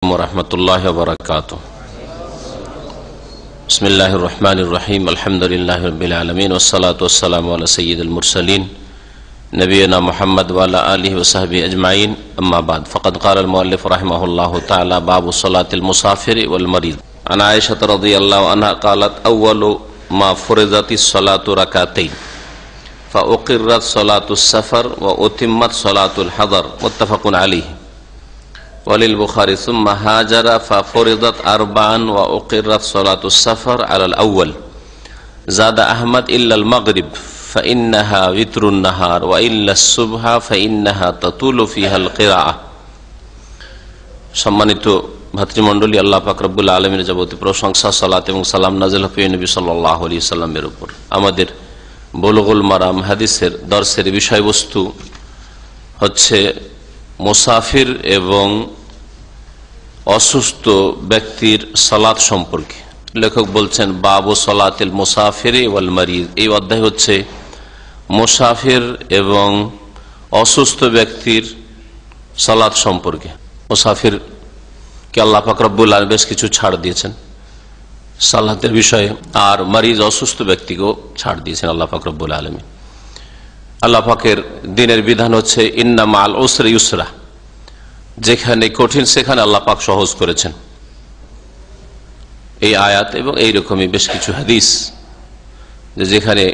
ওরহমতুল্লাহি ওয়া বারাকাতুহু। বিসমিল্লাহির রহমানির রহিম। আলহামদুলিল্লাহি রাব্বিল আলামিন ওয়াসসালাতু ওয়াসসালামু আলা সাইয়্যিদিল মুরসালিন নবিয়িনা মুহাম্মদ ওয়া আলা আলিহি ওয়া সাহবিহি আজমাইন। আম্মা বাদ, ফাকাদ ক্বালা আল মুআল্লিফ রাহিমাহুল্লাহু তাআলা বাবু সালাতিল মুসাফিরি ওয়াল মারিদ। আন আয়েশা রাদিয়াল্লাহু আনহা ক্বালাত আউয়ালু মা ফুরিদাতিস সালাতু রাকাতাইন ফাউকিররাত সালাতুস সাফার ওয়া উতিম্মাত সালাতুল হাদার। মুত্তাফাকুন আলাইহি। ওয়ালিল বুখারী সুম্মা হাজারা ফাফুরিদাত আরবাআন ওয়া উকিররাত সালাতুস সাফার আলাল আউয়াল। যাদা আহমদ ইল্লাল মাগরিব ফাইন্নাহা উইতরুন নাহার ওয়া ইল্লাস সুবহা ফাইন্নাহা তাতুলু ফিহাল কিরাআহ। সম্মানিত ভাতৃমণ্ডলী, আল্লাহ পাক রব্বুল আলামিনের যাবতীয় প্রশংসা, সালাত এবং সালাম নাযিল হোক নবী সাল্লাল্লাহু আলাইহি ওয়াসাল্লামের উপর। আমাদের বুলুগুল মারাম হাদিসের দর্সের বিষয়বস্তু হচ্ছে মুসাফির এবং অসুস্থ ব্যক্তির সালাত সম্পর্কে। লেখক বলছেন বাবু সালাতিল মুসাফিরি ওয়াল মারিদ। এই অধ্যায় হচ্ছে মুসাফির এবং অসুস্থ ব্যক্তির সালাত সম্পর্কে। মুসাফির কে আল্লাহ পাক রব্বুল আলামিন বেশ কিছু ছাড় দিয়েছেন সালাতের বিষয়ে, আর মারিজ অসুস্থ ব্যক্তিকেও ছাড় দিয়েছেন আল্লাহ পাক রব্বুল আলামিন। আল্লাহ পাকের দ্বীনের বিধান হচ্ছে ইন্না মাল উসরি ইউসরা। যেখানে কঠিন সেখানে আল্লাহ পাক সহজ করেছেন। এই আয়াত এবং এইরকমই বেশ কিছু হাদিস, যেখানে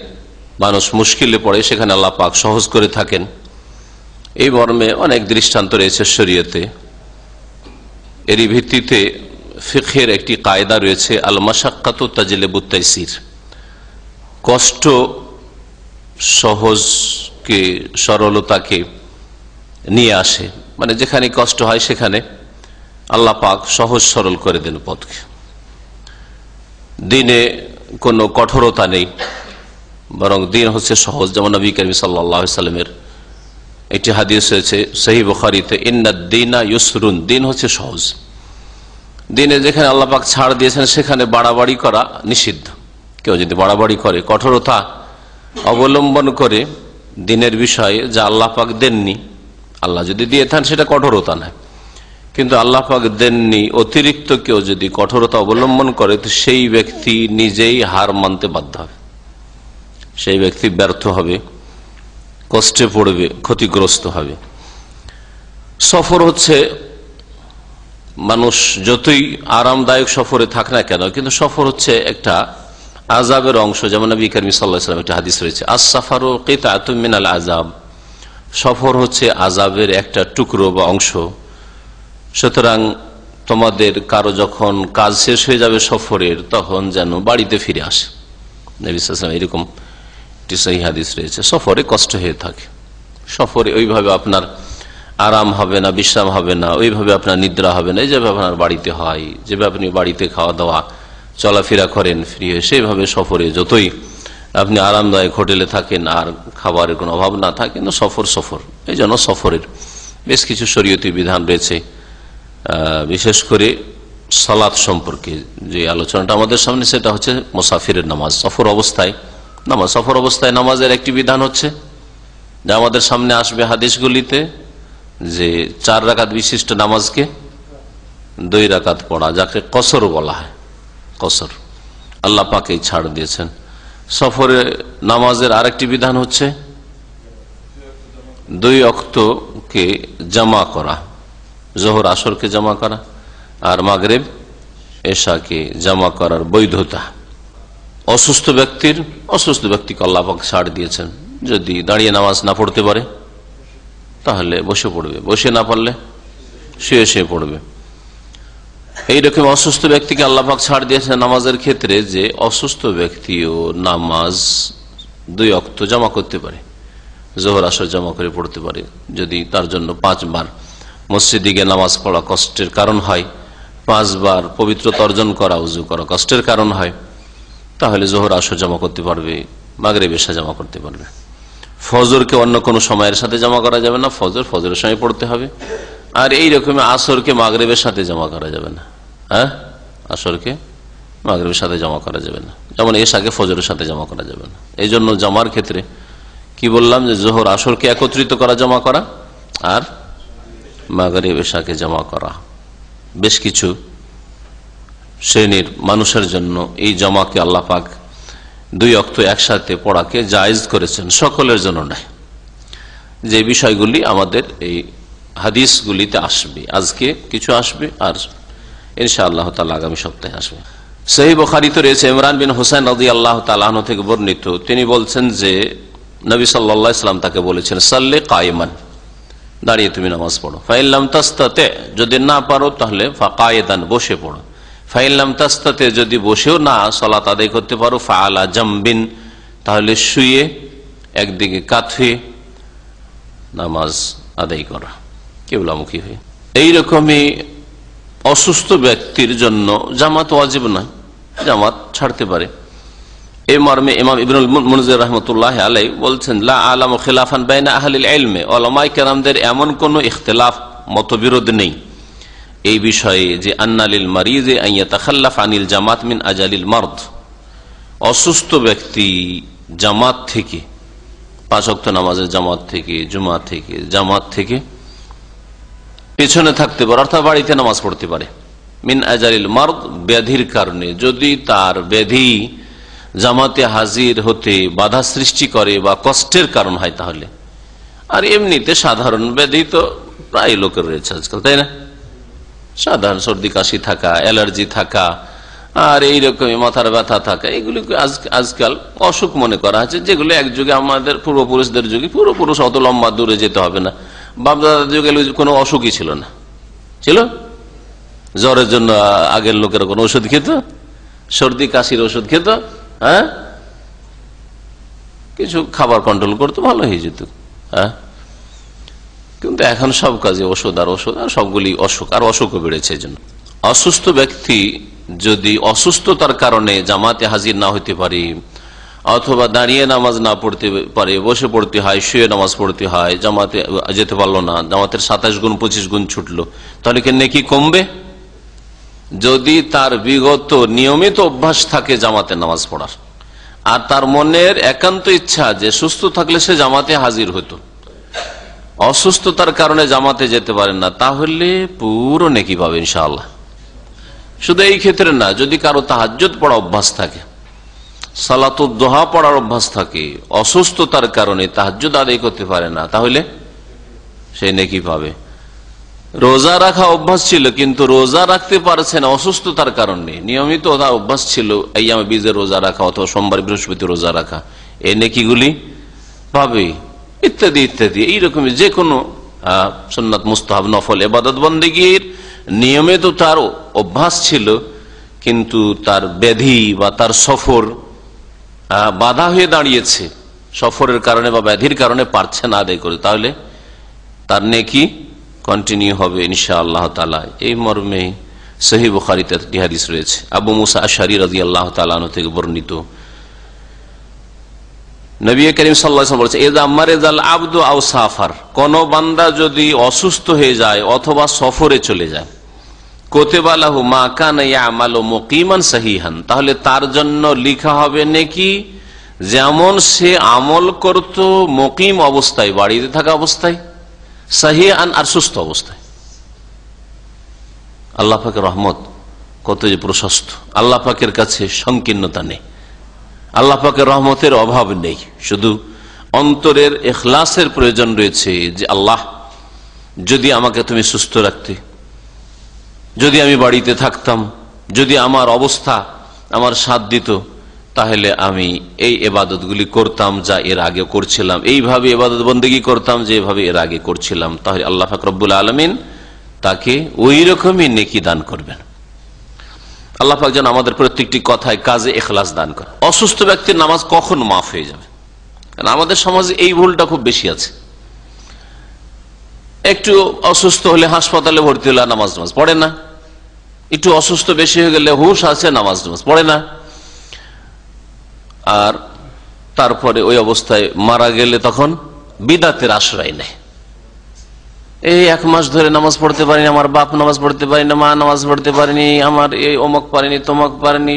মানুষ মুশকিলে পড়ে সেখানে আল্লাহ পাক সহজ করে থাকেন, এই মর্মে অনেক দৃষ্টান্ত রয়েছে শরীয়তে। এরই ভিত্তিতে ফিকহের একটি কায়দা রয়েছে, আল মাশাক্কাতু তাজলিবুত তাইসির। কষ্ট সহজকে, সরলতাকে নিয়ে আসে, মানে যেখানে কষ্ট হয় সেখানে আল্লাহ পাক সহজ সরল করে দেন পথকে। দিনে কোনো কঠোরতা নেই, বরং দিন হচ্ছে সহজ। যেমন নবী করিম সাল্লাল্লাহু আলাইহি ওয়াসাল্লামের একটি হাদিস হয়েছে সহিহ বুখারীতে, ইন্নাদ দীনা ইউসরুন। দিন হচ্ছে সহজ। দিনে যেখানে আল্লাহ পাক ছাড় দিয়েছেন সেখানে বাড়াবাড়ি করা নিষিদ্ধ। কেউ যদি বাড়াবাড়ি করে, কঠোরতা অবলম্বন করে দিনের বিষয়ে যা আল্লাহ পাক দেননি, আল্লাহ যদি দিয়ে থাকেন সেটা কঠোরতা নয়, কিন্তু আল্লাহ পাক দেননি অতিরিক্ত কেউ যদি কঠোরতা অবলম্বন করে, তো সেই ব্যক্তি নিজেই হার মানতে বাধ্য হবে, সেই ব্যক্তি ব্যর্থ হবে, কষ্টে পড়বে, ক্ষতিগ্রস্ত হবে। সফর হচ্ছে, মানুষ যতই আরামদায়ক সফরে থাক না কেন, কিন্তু সফর হচ্ছে একটা আযাবের অংশ। যেমন নবী করিম সাল্লাল্লাহু আলাইহি ওয়াসাল্লাম একটা হাদিস রয়েছে, আস-সাফারু কিতআতুম মিনাল আযাব। সফর হচ্ছে আযাবের একটা টুকরো বা অংশ। সুতরাং তোমাদের কারো যখন কাজ শেষ হয়ে যাবে সফরের, তখন যেন বাড়িতে ফিরে আসে। নবী সাল্লাল্লাহু আলাইহি ওয়াসাল্লাম এরকম একটি সহিহ হাদিস রয়েছে। সফরে কষ্ট হয়ে থাকে, সফরে ওইভাবে আপনার আরাম হবে না, বিশ্রাম হবে না, ওইভাবে আপনার নিদ্রা হবে না, এই যেভাবে আপনার বাড়িতে হয়, যেভাবে আপনি বাড়িতে খাওয়া দাওয়া চলাফেরা করেন ফ্রি হয়ে, সেইভাবে সফরে যতই আপনি আরামদায়ক হোটেলে থাকেন আর খাবারের কোনো অভাব না থাকে, কিন্তু সফর। এই জন্য সফরের বেশ কিছু শরীয়তি বিধান রয়েছে। বিশেষ করে সালাত সম্পর্কে যে আলোচনাটা আমাদের সামনে, সেটা হচ্ছে মুসাফিরের নামাজ, সফর অবস্থায় নামাজ। সফর অবস্থায় নামাজের একটি বিধান হচ্ছে, যা আমাদের সামনে আসবে হাদিসগুলিতে, যে 4 রাকাত বিশিষ্ট নামাজকে 2 রাকাত পড়া, যাকে কসর বলা হয়। কসর আল্লাহ পাকেই ছাড় দিয়েছেন। সফরে নামাজের আরেকটি বিধান হচ্ছে 2 ওয়াক্তকে জামা করা, জোহর আসরকে জামা করা, আর মাগরিব এশাকে জামা করার বৈধতা। অসুস্থ ব্যক্তিকে আল্লাহ পাক ছাড় দিয়েছেন, যদি দাঁড়িয়ে নামাজ না পড়তে পারে তাহলে বসে পড়বে, বসে না পারলে শুয়ে পড়বে। এইরকম অসুস্থ ব্যক্তিকে আল্লাহ পাক ছাড় দিয়েছেন নামাজের ক্ষেত্রে, যে অসুস্থ ব্যক্তিও নামাজ 2 ওয়াক্ত জামা করতে পারে, জোহর আসর জামা করে পড়তে পারে। যদি তার জন্য 5 বার মসজিদে গিয়ে নামাজ পড়া কষ্টের কারণ হয়, 5 বার পবিত্রতা অর্জন করা, উযু করা কষ্টের কারণ হয়, তাহলে জোহর আসর জামা করতে পারবে, মাগরিব এশা জামা করতে পারবে। ফজরকে অন্য কোনো সময়ের সাথে জামা করা যাবে না, ফজরের সময় পড়তে হবে। আর এইরকম আসরকে মাগরিবের সাথে জামা করা যাবে না। আসরকে মাগরিবের সাথে জামা করা যাবে না, যেমন এশাকে ফজরের সাথে জামা করা যাবে না। এই জন্য জামার ক্ষেত্রে কি বললাম, যে জোহর আসরকে একত্রিত করা, জামা করা, আর মাগরিব এশাকে জামা করা, বেশ কিছু শ্রেণীর মানুষের জন্য এই জমাকে আল্লাহ পাক 2 ওয়াক্ত একসাথে পড়াকে জায়েজ করেছেন, সকলের জন্য নয়। যে বিষয়গুলি আমাদের এই হাদিসগুলিতে আসবে, আজকে কিছু আসবে আর ইনশাআল্লাহ তাআলা আগামী সপ্তাহে আসবে। সহিহ বুখারীতে রয়েছে ইমরান বিন হুসাইন রাদিয়াল্লাহু তাআলা আনহু থেকে বর্ণিত, তিনি বলছেন যে নবী সাল্লাল্লাহু আলাইহি ওয়াসাল্লাম তাকে বলেছেন, সাল্লি কায়মান, দাঁড়িয়ে তুমি নামাজ পড়ো। ফাইন লাম তাস্তাতি, যদি না পারো তাহলে ফাকায়েদান, বসে পড়ো। ফাইন লাম তাস্তাতি, যদি বসেও না সালাত আদায় করতে পারো, ফাআলা জামবিন, তাহলে শুয়ে একদিকে কাত হয়ে নামাজ আদায় করা, কিবলামুখী হয়ে। এইরকমই অসুস্থ ব্যক্তির জন্য জামাত ওয়াজিব নয়, জামাত ছাড়তে পারে। এই মর্মে ইমাম ইবনুল মুনজির রাহমাতুল্লাহ আলাইহি বলছেন, লা আলামু খিলাফান বাইনা আহলিল ইলমি, উলামায়ে কেরামদের এমন কোন ইখতিলাফ, মতবিরোধ নেই এই বিষয়ে যে আন্নালিল মারিযি আন ইয়াতাখাল্লাফ আনিল জামাত মিন আজালিল মারদ, অসুস্থ ব্যক্তি জামাত থেকে, 5 ওয়াক্ত নামাজের জামাত থেকে, জুমা থেকে, জামাত থেকে পেছনে থাকতে পারে, অর্থাৎ বাড়িতে নামাজ পড়তে পারে। মিন আজালিল মারদ, ব্যাধির কারণে, যদি তার ব্যাধি জামাতে হাজির হতে বাধা সৃষ্টি করে বা কষ্টের কারণ হয় তাহলে। আর এমনিতে সাধারণ ব্যাধি তো প্রায় লোকের রয়েছে আজকাল, তাই না? সাধারণ সর্দি কাশি থাকা, অ্যালার্জি থাকা, আর এইরকমই মাথার ব্যথা থাকা, এগুলি আজকাল অসুখ মনে করা হচ্ছে, যেগুলো এক যুগে আমাদের পূর্বপুরুষদের যুগে, পূর্বপুরুষ অত লম্বা দূরে যেতে হবে না, বাপদাদার যুগে কোনো অসুখই ছিল না। ছিল জ্বরের জন্য আগের লোকেরা কোনো ওষুধ খেত, সর্দি কাশির ওষুধ খেত, হ্যাঁ, কিছু খাবার কন্ট্রোল করতো, ভালো হয়ে যেত। হ্যাঁ, কিন্তু এখন সব কাজে ওষুধ আর ওষুধ, আর সবগুলি অসুখ, আর অসুখও বেড়েছে। এই জন্য অসুস্থ ব্যক্তি যদি অসুস্থতার কারণে জামাতে হাজির না হতে পারে, অথবা দাঁড়িয়ে নামাজ না পড়তে পারে, বসে পড়তে হয়, শুয়ে নামাজ পড়তে হয়, জামাতে যেতে পারলো না, জামাতের 27 গুণ 25 গুণ ছুটলো, তাহলে কি নেকি কমবে? যদি তার বিগত নিয়মিত অভ্যাস থাকে জামাতে নামাজ পড়ার, আর তার মনের একান্ত ইচ্ছা যে সুস্থ থাকলে সে জামাতে হাজির হতো, অসুস্থতার কারণে জামাতে যেতে পারেন না, তাহলে পুরো নেকি পাবে ইনশাআল্লাহ। শুধু এই ক্ষেত্রে না, যদি কারো তাহাজ্জুদ পড়া অভ্যাস থাকে, সালাতুদ দুহা পড়ার অভ্যাস থাকে, অসুস্থতার কারণে তাহাজ্জুদ আদায় করতে পারে না, তাহলে সে নেকি পাবে। রোজা রাখা অভ্যাস ছিল, কিন্তু রোজা রাখতে পারছে না অসুস্থতার কারণে, নিয়মিত তার অভ্যাস ছিল আইয়ামে বীজের রোজা রাখা অথবা সোমবার বৃহস্পতি রোজা রাখা, এই নেকিগুলি পাবে, ইত্যাদি ইত্যাদি। এইরকম যে কোনো সুন্নাত, মুস্তাহাব, নফল ইবাদত বন্দেগীর নিয়মিত তার অভ্যাস ছিল, কিন্তু তার ব্যাধি বা তার সফর বাধা হয়ে দাঁড়িয়েছে, সফরের কারণে বা ব্যাধির কারণে পারছে না আদায় করে, তাহলে তার নেকি কন্টিনিউ হবে ইনশাআল্লাহ তাআলা। এই মর্মে সহিহ বুখারীতে একটি হাদিস রয়েছে, আবু মুসা আশআরী রাদিয়াল্লাহু তাআলা আনহু থেকে বর্ণিত, নবী করিম সাল্লাল্লাহু আলাইহি ওয়াসাল্লাম বলেছেন, ইযা মারিজাল আবদু আও সাফার, কোন বান্দা যদি অসুস্থ হয়ে যায় অথবা সফরে চলে যায়, কুতিবা লাহু মা কানা ইয়ামালু মুকিমান সহিহান, তাহলে তার জন্য লেখা হবে নেকি যেমন সে আমল করত মুকিম অবস্থায়, বাড়িতে থাকা অবস্থায়, সহিহান আর সুস্থ অবস্থায়। আল্লাহ পাকের রহমত কত যে প্রশস্ত, আল্লাহ পাকের কাছে সংকীর্ণতা নেই, আল্লাহ পাকের রহমতের অভাব নেই, শুধু অন্তরের ইখলাসের প্রয়োজন রয়েছে যে আল্লাহ যদি আমাকে তুমি সুস্থ রাখতে, যদি আমি বাড়িতে থাকতাম, যদি আমার অবস্থা আমার সাথ দিত, তাহলে আমি এই ইবাদতগুলি করতাম যা এর আগে করছিলাম, এইভাবে ইবাদত বন্দেগী করতাম যেভাবে এর আগে করছিলাম, তাহলে আল্লাহ পাক রব্বুল আলামিন তাকে ওই রকমই নেকি দান করবেন। আল্লাহ পাক যেন আমাদের প্রত্যেকটি কথায় কাজে ইখলাস দান করে। অসুস্থ ব্যক্তির নামাজ কখন মাফ হয়ে যাবে? কারণ আমাদের সমাজে এই ভুলটা খুব বেশি আছে, একটু অসুস্থ হলে হাসপাতালে ভর্তি হলে নামাজ পড়ে না, একটু অসুস্থ বেশি হয়ে গেলে হুঁশ আছে, নামাজ পড়ে না, আর তারপরে ওই অবস্থায় মারা গেলে তখন বিদাতের আশ্রয় নেয়। এই 1 মাস ধরে নামাজ পড়তে পারিনি, আমার বাপ নামাজ পড়তে পারিনি, মা নামাজ পড়তে পারেনি, আমার এই অমুক পারেনি, তমক পারেনি,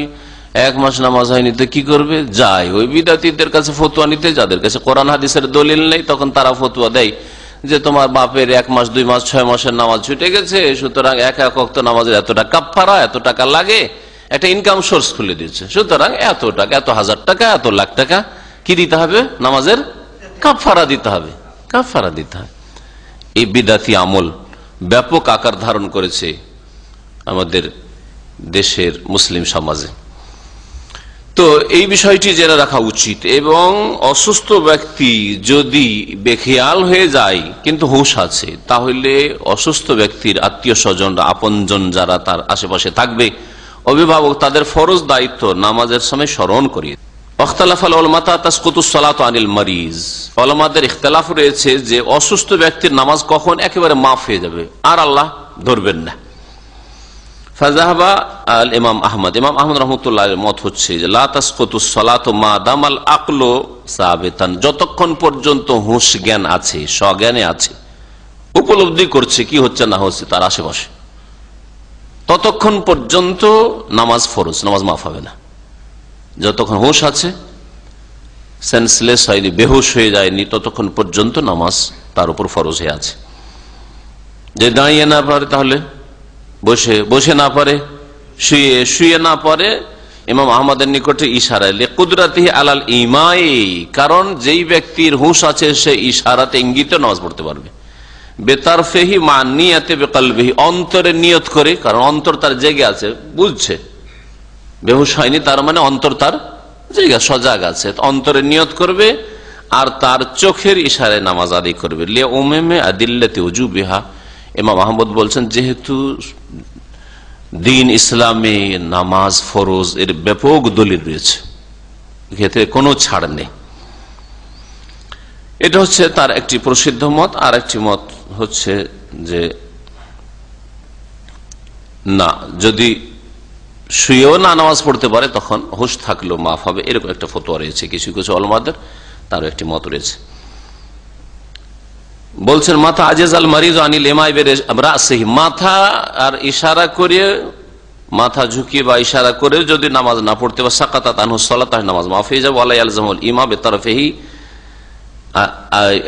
1 মাস নামাজ হয়নি, তো কি করবে? যায় ওই বিদাতীদের কাছে ফতুয়া নিতে, যাদের কাছে কোরআন হাদিসের দলিল নেই, তখন তারা ফতুয়া দেয় যে তোমার বাপের 1 মাস 2 মাস 6 মাসের নামাজ ছুটে গেছে, সুতরাং এক ওয়াক্ত নামাজের এতটা কাফারা, এত টাকা লাগে, একটা ইনকাম সোর্স খুলে দিচ্ছে, সুতরাং এত টাকা, এত হাজার টাকা, এত লাখ টাকা কি দিতে হবে? নামাজের কাফারা দিতে হবে, কাফারা দিতে হবে। এই বিদাতি আমল ব্যাপক আকার ধারণ করেছে আমাদের দেশের মুসলিম সমাজে। তো এই বিষয়টি জেনে রাখা উচিত। এবং অসুস্থ ব্যক্তি যদি বেখেয়াল হয়ে যায় কিন্তু হুঁশ আছে, তাহলে অসুস্থ ব্যক্তির আত্মীয় স্বজন, আপনজন যারা তার আশেপাশে থাকবে, অভিভাবক, তাদের ফরজ দায়িত্ব নামাজের সময় স্মরণ করিয়ে। ওলামাদের ইখতিলাফ রয়েছে যে অসুস্থ ব্যক্তির নামাজ কখন একেবারে মাফ হয়ে যাবে আর আল্লাহ ধরবেন না। ফাজাহাবা আল ইমাম আহমদ, ইমাম আহমদ রহমতুল্লাহ মত হচ্ছে যে লা তাসকুতুস সালাতু মা দামাল আকলু সাবিতান, যতক্ষণ পর্যন্ত হুঁশ জ্ঞান আছে, স্বজ্ঞানে আছে, উপলব্ধি করছে কি হচ্ছে না হচ্ছে তার আশেপাশে, ততক্ষণ পর্যন্ত নামাজ ফরজ, নামাজ মাফ হবে না। যতক্ষণ হুঁশ আছে, সেন্সলেস হয়নি, বেহুশ হয়ে যায়নি, ততক্ষণ পর্যন্ত নামাজ তার উপর ফরজ হয়ে আছে। যে দাঁড়িয়ে না পারে তাহলে বসে, বসে না পারে শুয়ে, শুয়ে না পারে ইমাম আহমদের নিকটে ইশারায় লিকুদরাতিহি আলাল ইমাই, কারণ যেই ব্যক্তির হুঁশ আছে সে ইশারাতে ইঙ্গিতে নামাজ পড়তে পারবে। বেতারফেহি মা নিয়াতে বেকলবিহি, অন্তরে নিয়ত করে, কারণ অন্তর তার জেগে আছে, বুঝছে, বেহুশ হয়নি, তার মানে অন্তর তার জেগে সজাগ আছে, অন্তরে নিয়ত করবে আর তার চোখের ইশারায় নামাজ আদায় করবে। লে উমেমে আদিল্লাতি উজুবিহা, ইমাম আহমদ বলছেন যেহেতু দিন ইসলামে নামাজ ফরজ এর ব্যাপক দলিল রয়েছে, এক্ষেত্রে কোনো ছাড় নেই। এটা হচ্ছে তার একটি প্রসিদ্ধ মত। আর একটি মত হচ্ছে যে না, যদি শুয়েও না নামাজ পড়তে পারে তখন হুঁশ থাকলেও মাফ হবে, এরকম একটা ফতোয়া রয়েছে কিছু কিছু উলামাদের, তারও একটি মত রয়েছে। বলছেন মাথা আজেজ আল মারিজ আনিল ইমাই রাসিহি, মাথা আর ইশারা করে, মাথা ঝুঁকিয়ে বা ইশারা করে যদি নামাজ না পড়তে বা সাকাতাত আনহু সালাত, তাহলে নামাজ মাফ হয়ে যাবে। ওয়ালা ইয়ালজামুল ইমা বিতারফিহি,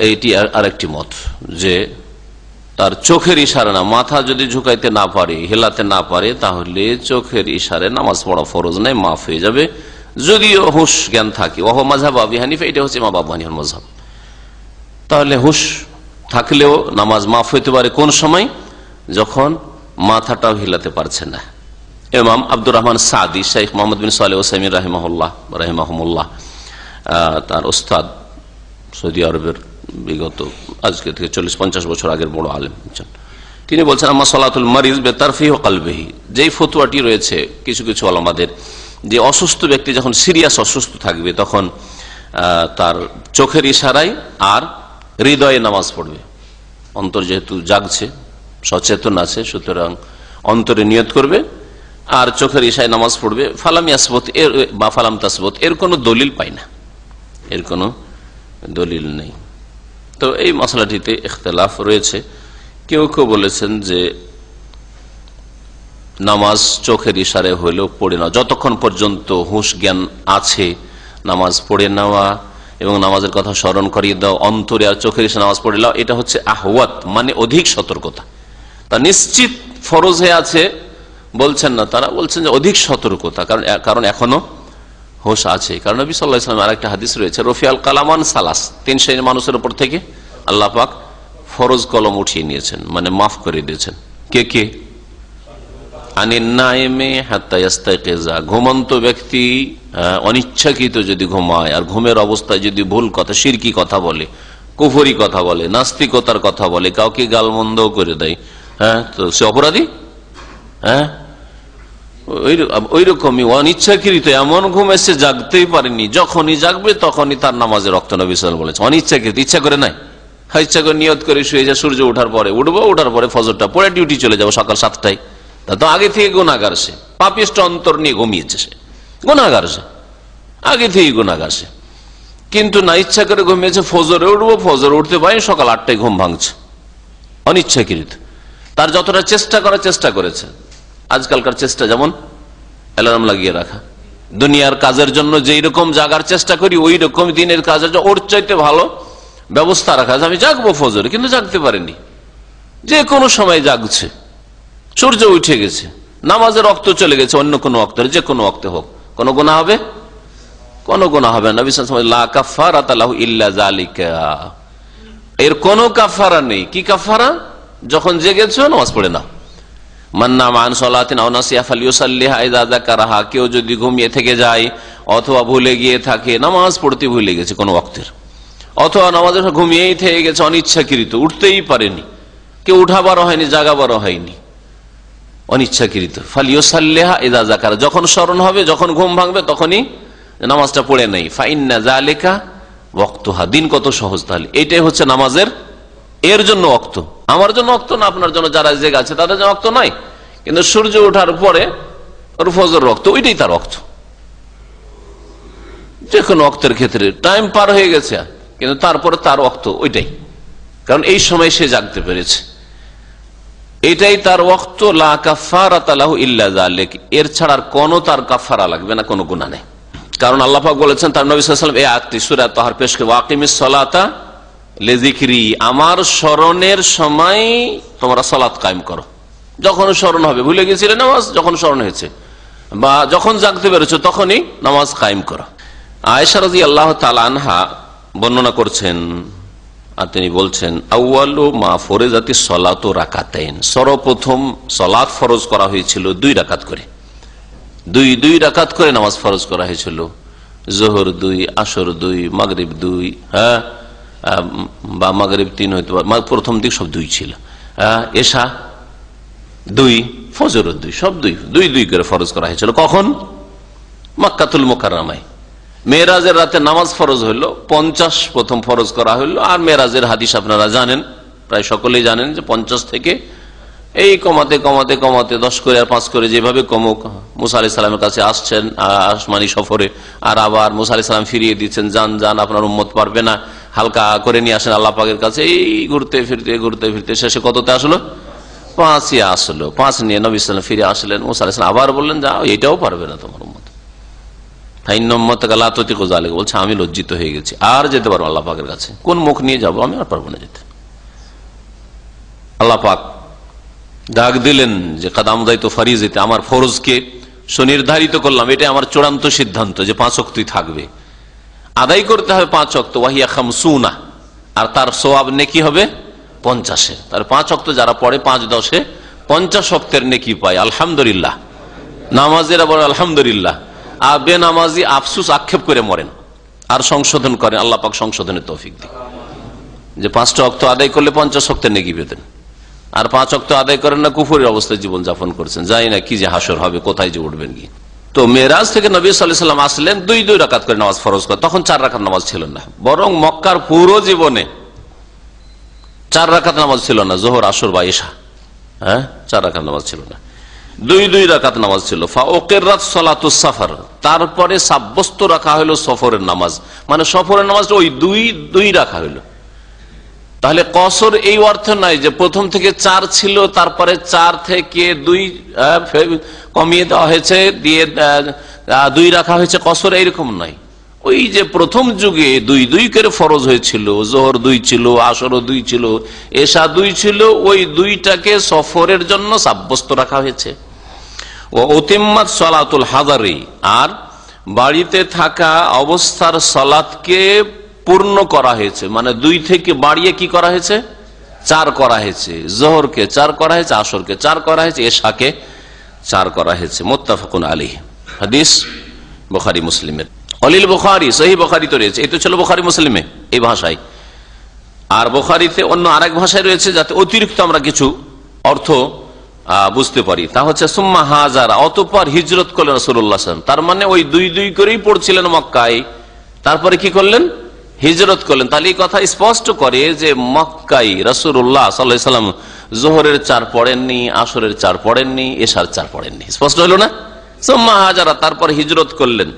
এইটি আরেকটি মত যে তার চোখের ইশারা না, মাথা যদি ঝুঁকাইতে না পারে, হেলাতে না পারে, তাহলে চোখের ইশারে নামাজ পড়া ফরজ নেই, মাফ হয়ে যাবে যদিও হুঁশ জ্ঞান থাকে। ওহ মাযহাব আবি হানিফা, এটা হচ্ছে ইমাম আবু হানিফার মাযহাব। তাহলে হুঁশ থাকলেও নামাজ মাফ হইতে পারে কোন সময়? যখন মাথাটাও হিলাতে পারছে না। ইমাম আব্দুর রহমান সাদি, শেখ মোহাম্মদ বিন সালেহ ওসাইমিন রাহিমাহুল্লাহ, তার ওস্তাদ, সৌদি আরবের বিগত আজকে থেকে 40-50 বছর আগের বড় আলেম, তিনি বলছেন আম্মা সালাতুল মারিজ বেতারফিহি ওয়া কলবিহি, যেই ফতোয়াটি রয়েছে কিছু কিছু উলামাদের যে অসুস্থ ব্যক্তি যখন সিরিয়াস অসুস্থ থাকবে তখন তার চোখের ইশারায় আর হৃদয়ে নামাজ পড়বে। অন্তর যেহেতু জাগছে, সচেতন আছে, সুতরাং অন্তরে নিয়ত করবে আর চোখের ইশারায় নামাজ পড়বে। ফালাম ইয়াসবুত বা ফালাম তাসবুত, এর কোনো দলিল পাই না, এর কোনো দলিল নেই। তো এই মশলাটিতে ইখতিলাফ রয়েছে। কেউ কেউ বলেছেন যে নামাজ চোখের ইশারায় হইলেও পড়ে নেওয়া, যতক্ষণ পর্যন্ত হুঁশ জ্ঞান আছে নামাজ পড়ে নেওয়া এবং নামাজের কথা স্মরণ করিয়ে দাও, অন্তরে আর চোখের ইশারায় নামাজ পড়ে নেওয়া, এটা হচ্ছে আহওয়াত, মানে অধিক সতর্কতা। তা নিশ্চিত ফরজ হয়ে আছে বলছেন না, তারা বলছেন যে অধিক সতর্কতা, কারণ এখনো হুঁশ আছে। কারণ নবী সাল্লাল্লাহু আলাইহি ওয়াসাল্লাম আরেকটা হাদিস রয়েছে, রফিআল কালামান সালাস, 3 শ্রেণীর মানুষের উপর থেকে আল্লাহ পাক ফরজ কলম উঠিয়ে নিয়েছেন, মানে মাফ করে দিয়েছেন। কে কে? আনিন নাইমে হাত্তা ইয়াস্তাইকিযা, ঘুমন্ত ব্যক্তি অনিচ্ছাকৃত যদি ঘুমায় আর ঘুমের অবস্থায় যদি ভুল কথা, শিরকি কথা বলে, কুফরি কথা বলে, নাস্তিকতার কথা বলে, কাউকে গালমন্দ করে দেয়, তো সে অপরাধী। ওই রকমই অনিচ্ছাকৃত এমন ঘুম এসে জাগতেই পারেনি, যখনই জাগবে তখনই তার নামাজের রক্ত নবী সাল্লাল্লাহু আলাইহি ওয়াসাল্লাম বলেছে। অনিচ্ছাকৃত, ইচ্ছা করে নাই, ইচ্ছা করে নিয়ত করে শুয়ে যায়, সূর্য ওঠার পরে উঠবো, ওঠার পরে ফজরটা পড়ে ডিউটি চলে যাবো সকাল 7টায়, তা তো আগে থেকে গুনাহগার, সে পাপিষ্ট অন্তর নিয়ে ঘুমিয়েছে, সে গুনাহগার, সে আগে থেকে গুনাহগার সে। কিন্তু না, ইচ্ছা করে ঘুমিয়েছে, ফজরে উঠবো, ফজরে উঠতে পারি, সকাল 8টায় ঘুম ভাঙছে, অনিচ্ছাকৃত। তার যতটা চেষ্টা করার চেষ্টা করেছে, আজকালকার চেষ্টা যেমন অ্যালার্ম লাগিয়ে রাখা, দুনিয়ার কাজের জন্য যেই রকম জাগার চেষ্টা করি ওই রকম দিনের কাজের জন্য ওর চাইতে ভালো ব্যবস্থা রাখা আছে আমি জাগবো ফজরে, কিন্তু জাগতে পারেনি, যে কোনো সময় জাগছে, সূর্য উঠে গেছে, নামাজের রক্ত চলে গেছে অন্য কোনো অক্তের, যে কোনো অক্তে হোক, কোন গুনাহ হবে? কোন গুনাহ হবে না। নবী সাল্লাল্লাহু আলাইহি ওয়াসাল্লাম লা কাফারাতা লাহু ইল্লা যালিকা, এর কোনো কাফারা নেই। কি কাফারা? যখন জেগেছো নামাজ পড়ে নাও। মান নামা আন সালাতিন আও নাসিয়া ফালিয়ুসাল্লিহা ইযা যাকারাহা, কেউ যদি ঘুমিয়ে থেকে যায় অথবা ভুলে গিয়ে থাকে, নামাজ পড়তে ভুলে গেছে কোনো ওয়াক্তের, অথবা নামাজের ঘুমিয়েই থেকে গেছে অনিচ্ছাকৃত, উঠতেই পারেনি, কেউ উঠাবারও হয়নি, জাগাবারও হয়নি, অনিচ্ছাকৃত, ফালিয়ুসাল্লিহা ইযা যাকারা, যখন স্মরণ হবে, যখন ঘুম ভাঙবে তখনই নামাজটা পড়ে নেই। ফাইন্না যালিকা ওয়াক্তুহা, দিন কত সহজ। তাহলে এটাই হচ্ছে নামাজের এর জন্য ওয়াক্ত, আমার জন্য ওয়াক্ত না, আপনার জন্য যারা জেগে আছে তাদের জন্য ওয়াক্ত নয়, কিন্তু সূর্য ওঠার পরে ওর ফজর ওয়াক্ত, ওইটাই তার ওয়াক্ত। যে কোনো ওয়াক্তের ক্ষেত্রে টাইম পার হয়ে গেছে, কিন্তু তারপরে তার ওয়াক্ত ওইটাই, কারণ এই সময় সে জাগতে পেরেছে, এটাই তার ওয়াক্ত। লা কাফারাতা লাহু ইল্লা যালিক, এর ছাড়া আর কোনো তার কাফারা লাগবে না, কোনো গুনাহ নেই। কারণ আল্লাহ পাক বলেছেন তার নবী সাল্লাল্লাহু আলাইহি ওয়াসাল্লাম এই আয়াতটি সূরা তাহার পেশ করে, ওয়াকিমিস সালাতা লিযিকরি, আমার স্মরণের সময় তোমরা সালাত কায়েম করো। যখন স্মরণ হবে, ভুলে গিয়েছিলে নামাজ, যখন স্মরণ হয়েছে বা যখন জাগতে পেরেছো তখনই নামাজ কায়েম করো। আয়েশা রাদিয়াল্লাহু তাআলা আনহা বর্ণনা করছেন, আর তিনি বলছেন আউয়ালু মা ফরিজাতিস সালাতু রাকাতাইন, সর্বপ্রথম সালাত ফরজ করা হয়েছিল 2 রাকাত করে, দুই রাকাত করে নামাজ ফরজ করা হয়েছিল। যোহর 2, আসর 2, মাগরিব 2, হ্যাঁ, বা মাগরিব 3 হইতে পারে, প্রথম দিক সব 2 ছিল, এশা 2, ফজর 2, সব 2 করে ফরজ করা হয়েছিল। কখন? মক্কাতুল মুকাররমায়। মেরাজের রাতে নামাজ ফরজ হইল 50 প্রথম ফরজ করা হইল। আর মেরাজের হাদিস আপনারা জানেন, প্রায় সকলেই জানেন যে 50 থেকে এই কমাতে কমাতে কমাতে 10 করে আর 5 করে যেভাবে কমুক, মুসা আলাইহিস সালামের কাছে আসছেন আসমানি সফরে, আর আবার মুসা আলাইহিস সালাম ফিরিয়ে দিচ্ছেন, যান আপনার উম্মত পারবে না, হালকা করে নিয়ে আসেন আল্লাহ পাকের কাছে। এই ঘুরতে ফিরতে শেষে কততে আসলো? 5ই আসলো। 5 নিয়ে নবী সাল্লাল্লাহু আলাইহি ওয়াসাল্লাম ফিরে আসলেন। মুসা আলাইহিস সালাম আবার বললেন, যাও, এটাও পারবে না তোমার উম্মত, বলছে আমি লজ্জিত হয়ে গেছি, আর যেতে পারবো আল্লাহ পাকের কাছে, কোন মুখ নিয়ে যাবো, আমি আর পারবো না যেতে। আল্লাহ পাক ডাক দিলেন যে কাদামদাইতো ফারিজাতে, আমার ফরজকে সুনির্ধারিত করলাম, এটা আমার চূড়ান্ত সিদ্ধান্ত যে 5 ওয়াক্তই থাকবে, আদায় করতে হবে 5 ওয়াক্ত, ওয়াহিয়া খামসুনা, আর তার সওয়াব নেকি হবে 50। তার 5 ওয়াক্ত যারা পড়ে 5-10-এ 50 ওয়াক্তের নেকি পায়। আলহামদুলিল্লাহ। নামাজেরা বলে আলহামদুলিল্লাহ, আর বেনামাজি আফসুস আক্ষেপ করে মরেন আর সংশোধন করেন। আল্লাহ পাক সংশোধনের তৌফিক দিন, যে 5টা ওয়াক্ত আদায় করলে 50 ওয়াক্তের নেকি পেতেন, আর 5 ওয়াক্ত আদায় করেন না, কুফরের অবস্থায় জীবন যাপন করছেন, জানি না কি যে হাসর হবে, কোথায় যে উঠবেন কি। তো মেরাজ থেকে নবী সাল্লাল্লাহু আলাইহি ওয়াসাল্লাম আসলেন 2 রাকাত করে নামাজ ফরজ করে, তখন 4 রাকাত নামাজ ছিল না, বরং মক্কার পুরো জীবনে 4 রাকাত নামাজ ছিল না, যোহর, আসর বা ইশা, 4 রাকাত নামাজ ছিল না, 2 রাকাত নামাজ ছিল। ফাউকিরাত সালাতুস সাফর, তারপরে সাব্যস্ত রাখা হলো সফরের নামাজ, মানে সফরের নামাজটা ওই 2 রাখা হলো। তাহলে কসর এই অর্থ নাই যে প্রথম থেকে 4 ছিল, তারপরে 4 থেকে 2 কমিয়ে দেওয়া হয়েছে, দিয়ে 2 রাখা হয়েছে, কসর এইরকম নাই। ওই যে প্রথম যুগে 2 করে ফরজ হয়েছিল, যোহর 2 ছিল, আসর 2 ছিল, এশা 2 ছিল, ওই 2টাকে সফরের জন্য সাব্যস্ত রাখা হয়েছে। ও উতিম্মাত সালাতুল হাজারি, আর বাড়িতে থাকা অবস্থার সালাতকে পূর্ণ করা হয়েছে, মানে 2 থেকে বাড়িয়ে কি করা হয়েছে? 4 করা হয়েছে। যোহরকে 4 করা হয়েছে, আসরকে 4 করা হয়েছে, এশাকে 4 করা হয়েছে। মুত্তাফাকুন আলাইহি, হাদিস বুখারী মুসলিমের। অলিল বুখারী, সহিহ বুখারীতে রয়েছে, এই তো ছিল বুখারী মুসলিমে এই ভাষায়, আর বুখারীতে অন্য আরেক ভাষায় রয়েছে, যাতে অতিরিক্ত আমরা কিছু অর্থ বুঝতে পারি। তা হচ্ছে সুম্মা হাজারা, অতঃপর হিজরত করলেন রাসূলুল্লাহ সাল্লাল্লাহু আলাইহি ওয়াসাল্লাম। তার মানে ওই 2 করেই পড়ছিলেন মক্কায়, তারপরে কি করলেন? হিজরত করলেন। তাহলে এই কথা স্পষ্ট করে যে মক্কায় রাসূলুল্লাহ সাল্লাল্লাহু আলাইহি ওয়াসাল্লাম যোহরের 4 পড়েননি, আসরের 4 পড়েননি, এশার 4 পড়েননি। স্পষ্ট হলো না? সুম্মা হাজারা, তারপর হিজরত করলেন।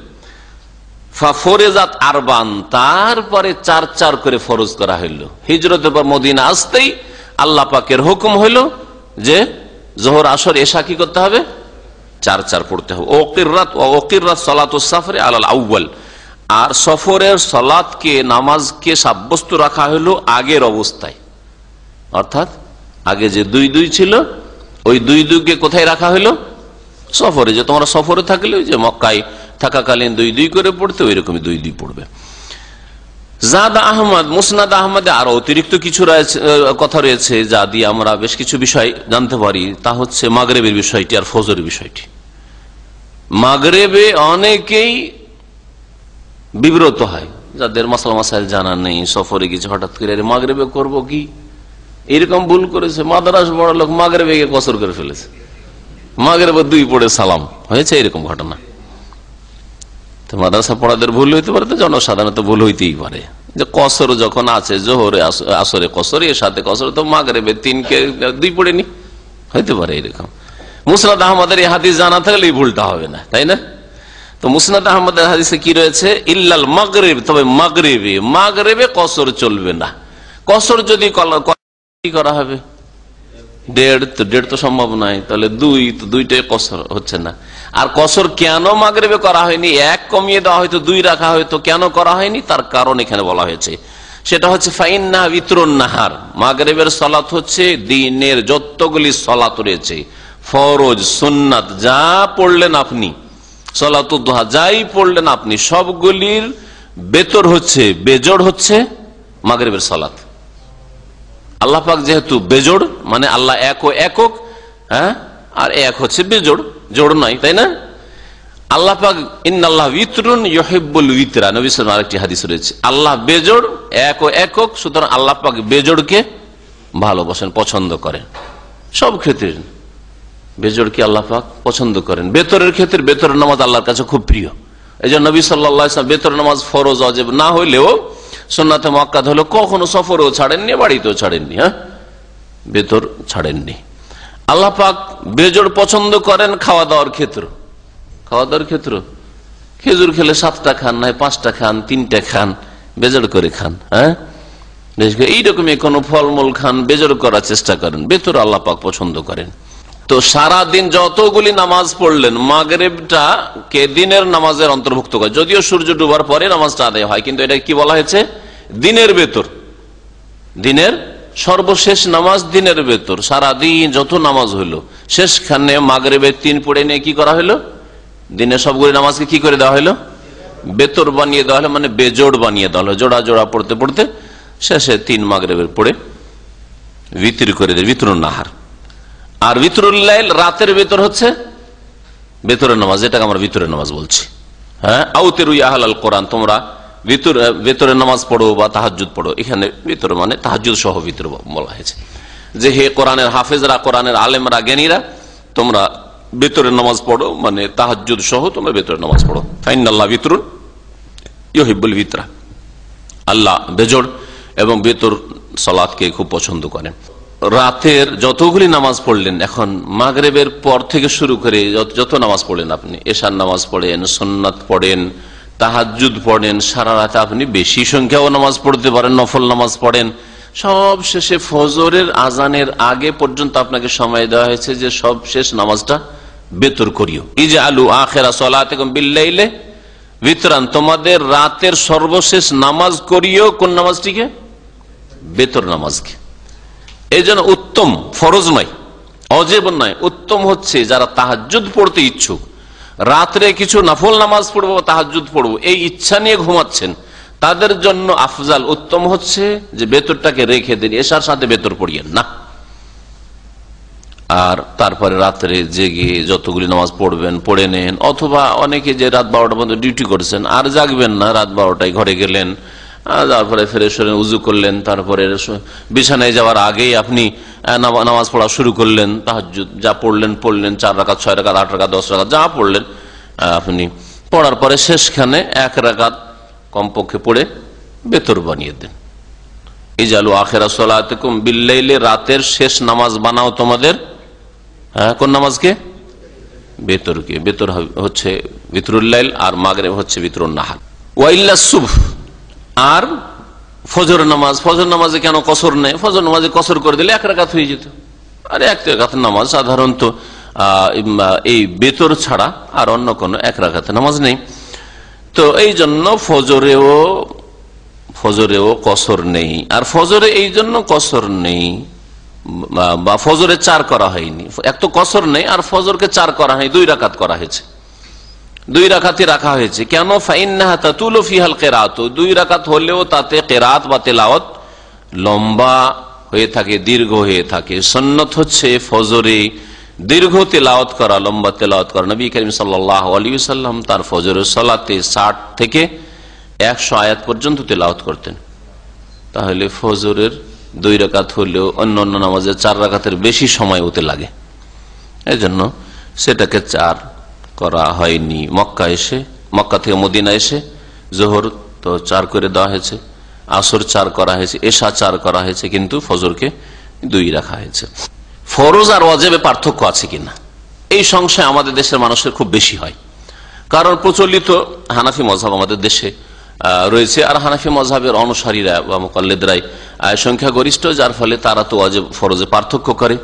ফাফরিজাত আরবান, তারপরে 4 করে ফরজ করা হইল। হিজরতের পর মদিনা আসতেই আল্লাহ পাকের হুকুম হইল যে যোহর, আসর, এশা কি করতে হবে? 4 পড়তে হবে। ওকিরাত সালাতুস সাফরে আলাল আউয়াল, আর সফরের সালাতকে নামাজকে সাব্যস্ত রাখা হলো আগের অবস্থায়, অর্থাৎ আগে যে 2-2 ছিল ওই 2-2কে কোথায় রাখা হলো? সফরে। যে তোমরা সফরে থাকলে ওই যে মক্কায় থাকাকালীন 2-2 করে পড়তে ওই রকমই 2-2 পড়বে। জাদ আহমদ, মুসনাদ আহমদে আরো অতিরিক্ত কিছু কথা রয়েছে যা দিয়ে আমরা বেশ কিছু বিষয় জানতে পারি। তা হচ্ছে মাগরিবের বিষয়টি আর ফজরের বিষয়টি। মাগরিবে অনেকেই বিব্রত হয়, যাদের মাসলা মাসাইল জানা নেই, সফরে গেছে হঠাৎ করে মাগরিবে করব কি, এরকম ভুল করেছে। মাদ্রাস বড় লোক মাগরিবে গিয়ে কসর করে ফেলেছে, মাগরিবে 2 পড়ে সালাম হয়েছে, এরকম ঘটনা। তো মাদ্রাসা পড়াদের ভুল হইতে পারে, তো জনসাধারণত ভুল হইতেই পারে যে কসর যখন আছে, জোহরে আসরে কসর, এর সাথে কসর, তো মাগরিবে 3কে 2 পড়েনি, হইতে পারে এরকম। মুসনাদ আহমদের এই হাদিস জানা থাকলে এই ভুলটা হবে না, তাই না? তো মুসনাদ আহমদের হাদিসে কি রয়েছে? ইল্লাল মাগরিব, তবে মাগরিবে কসর চলবে না। কসর যদি কি করা হবে? 1.5 তো সম্ভব নয়, তাহলে 2, তো 2টাই কসর হচ্ছে না। আর কসর কেন মাগরিবে করা হয়নি? 1 কমিয়ে দেওয়া হয়তো 2 রাখা হয়তো, কেন করা হয়নি তার কারণ এখানে বলা হয়েছে। সেটা হচ্ছে ফাইন্না বিতরুন নাহার, মাগরিবের সালাত হচ্ছে দিনের যতগুলি সালাত রয়েছে, ফরজ সুন্নাত যা পড়লেন আপনি, সালাতুদ দুহা যাই পড়লেন আপনি, সবগুলির বেতর হচ্ছে, বেজোড় হচ্ছে মাগরিবের সালাত। আল্লাহ পাক যেহেতু বেজোড়, মানে আল্লাহ একক, হ্যাঁ, আর এক হচ্ছে বেজোড়, জোড় নয়, তাই না? আল্লাহ পাক ইন্নাল্লাহ বিতরুন ইউহিব্বুল বিতরা, নবী সাল্লাল্লাহু আলাইহি ওয়াসাল্লাম আরেকটি হাদিস রয়েছে, আল্লাহ বেজোড়, একক, সুতরাং আল্লাহ পাক বেজোড়কে ভালোবাসেন, পছন্দ করেন। সব ক্ষেত্রে বেজোড়কে আল্লাহ পাক পছন্দ করেন। বেতরের ক্ষেত্রে বেতরের নামাজ আল্লাহর কাছে খুব প্রিয়। এই জন্য নবী সাল্লাল্লাহু আলাইহি ওয়াসাল্লাম বেতরের নামাজ ফরজ ওয়াজিব না হইলেও সুন্নাতে মুআক্কাদ হলো কখনো সফরেও ছাড়েননি, বাড়িতেও ছাড়েননি, হ্যাঁ, বেতর ছাড়েননি। আল্লাহ পাক বেজোড় পছন্দ করেন খাওয়া দাওয়ার ক্ষেত্র। খেজুর খেলে 7টা খান, নয় 5টা খান, 3টা খান, বেজোড় করে খান, হ্যাঁ, এইরকমই কোন ফলমূল খান, বেজোড় করার চেষ্টা করেন, বেতর আল্লাহ পাক পছন্দ করেন। তো সারাদিন যতগুলি নামাজ পড়লেন, মাগরিবটা কে দিনের নামাজের অন্তর্ভুক্ত করে, যদিও সূর্য ডুবার পরে নামাজটা আদায় হয়, কিন্তু এটা কি বলা হয়েছে? দিনের বেতর, দিনের সর্বশেষ নামাজ, দিনের বেতর। সারাদিন যত নামাজ হইল, শেষখানে মাগরিবে 3 পড়ে নিয়ে কি করা হলো? দিনের সবগুলি নামাজকে কি করে দেওয়া হলো? বেতর বানিয়ে দেওয়া হলো, মানে বেজোড় বানিয়ে দেওয়া হলো। জোড়া জোড়া পড়তে পড়তে শেষে 3 মাগরিবের পড়ে বিতির করে দেয়, বিতরুন নাহার। আর বিতরুল লাইল, রাতের বেতর হচ্ছে বেতরের নামাজ, যেটাকে আমরা বিতরের নামাজ বলছি, হ্যাঁ। আউতিরু ইয়া আহলাল কোরআন, তোমরা বেতরের নামাজ পড়ো বা তাহাজ্জুদ পড়ো। এখানে বেতর মানে তাহাজ্জুদ সহ বিতর বলা হয়েছে, যে হে কোরআনের হাফেজরা, কোরআনের আলেমরা, জ্ঞানীরা, তোমরা বেতরের নামাজ পড়ো, মানে তাহাজ্জুদ সহ তোমরা বেতরের নামাজ পড়ো। ফাইনাল্লাহ বিতরুন ইউহিব্বুল বিতরা, আল্লাহ বেজোড় এবং বেতর সালাতকে খুব পছন্দ করেন। রাতের যতগুলি নামাজ পড়লেন, এখন মাগরিবের পর থেকে শুরু করে যত নামাজ পড়লেন আপনি, এশার নামাজ পড়েন, সুন্নাত পড়েন, তাহাজ্জুদ পড়েন, সারা রাতে আপনি বেশি সংখ্যাও নামাজ পড়তে পারেন, নফল নামাজ পড়েন, সব শেষে ফজরের আজানের আগে পর্যন্ত আপনাকে সময় দেওয়া হয়েছে যে সব শেষ নামাজটা বেতর করিও। ইজআলু আখিরা সালাতিকুম বিল্লাইলি বিতরান, তোমাদের রাতের সর্বশেষ নামাজ করিও কোন নামাজটিকে? বেতর নামাজকে। এই জন্য উত্তম, ফরজ নয়, ওয়াজিব নয়, উত্তম হচ্ছে যারা তাহাজ্জুদ পড়তে ইচ্ছুক, রাত্রে কিছু নফল নামাজ পড়বো, তাহাজ্জুদ পড়বো, এই ইচ্ছা নিয়ে ঘুমাচ্ছেন, তাদের জন্য আফজাল, উত্তম হচ্ছে যে বেতরটাকে রেখে দিন, এশার সাথে বেতর পড়িয়েন না। আর তারপরে রাত্রে জেগে যতগুলি নামাজ পড়বেন পড়ে নেন, অথবা অনেকে যে রাত 12টা পর্যন্ত ডিউটি করছেন আর জাগবেন না, রাত 12টায় ঘরে গেলেন, তারপরে ফ্রেশ হলেন, উজু করলেন, তারপরে বিছানায় যাওয়ার আগেই আপনি নামাজ পড়া শুরু করলেন, তাহাজ্জুদ যা পড়লেন 4 রাকাত, 6 রাকাত, 8 রাকাত, 10 রাকাত যা পড়লেন, আপনি পড়ার পরে শেষখানে 1 রাকাত কমপক্ষে পড়ে বেতর বানিয়ে দেন। ইজআলু আখিরা সালাতিকুম বিল্লাইলি, রাতের শেষ নামাজ বানাও তোমাদের, হ্যাঁ, কোন নামাজকে? বেতরকে। বেতর হচ্ছে বিতরুল লাইল, আর মাগরিব হচ্ছে বিতরুন নাহার। ওয়া ইল্লা সুবহ, আর ফজর নামাজ, ফজর নামাজে কেন কসর নেই? ফজর নামাজে কসর করে দিলে 1 রাকাত হয়ে যেত, আর 1 রাকাত নামাজ সাধারণত এই বেতর ছাড়া আর অন্য কোনো 1 রাকাত নামাজ নেই। তো এই জন্য ফজরেও কসর নেই। আর ফজরে এই জন্য কসর নেই বা ফজরে 4 করা হয়নি, এক তো কসর নেই আর ফজরকে 4 করা হয়নি, 2 রাকাত করা হয়েছে, 2 রাকাতই রাখা হয়েছে। কেন? ফাইন্নাহা তাতুলু ফিহাল কিরাত, 2 রাকাত হলেও তাতে কিরাত বা তেলাওয়াত লম্বা হয়ে থাকে, দীর্ঘ হয়ে থাকে। সুন্নাত হচ্ছে ফজরে দীর্ঘ তেলাওয়াত করা, লম্বা তেলাওয়াত করা। নবী করিম সাল্লাল্লাহু আলাইহি ওয়াসাল্লাম তার ফজরের সালাতে 60 থেকে 100 আয়াত পর্যন্ত তেলাওয়াত করতেন। তাহলে ফজরের 2 রাকাত হলেও অন্যান্য নামাজের 4 রাকাতের বেশি সময় ওতে লাগে, এই জন্য সেটাকে 4 করা হয়নি। মক্কা থেকে মদিনা এসে জোহর তো 4 করে দেওয়া হয়েছে, আসর 4 করা হয়েছে, এশা 4 করা হয়েছে, কিন্তু ফজরকে 2 রাখা হয়েছে। ফরজ আর ওয়াজিবে পার্থক্য আছে কিনা এই সংশয় আমাদের দেশের মানুষের খুব বেশি হয়। কারণ প্রচলিত হানাফি মযহাব আমাদের দেশে রয়েছে, আর হানাফি মযহাবের অনুসারীরা বা মুকাল্লিদরাই সংখ্যাগরিষ্ঠ, যার ফলে তারা তো ওয়াজিব ফরজে পার্থক্য করে।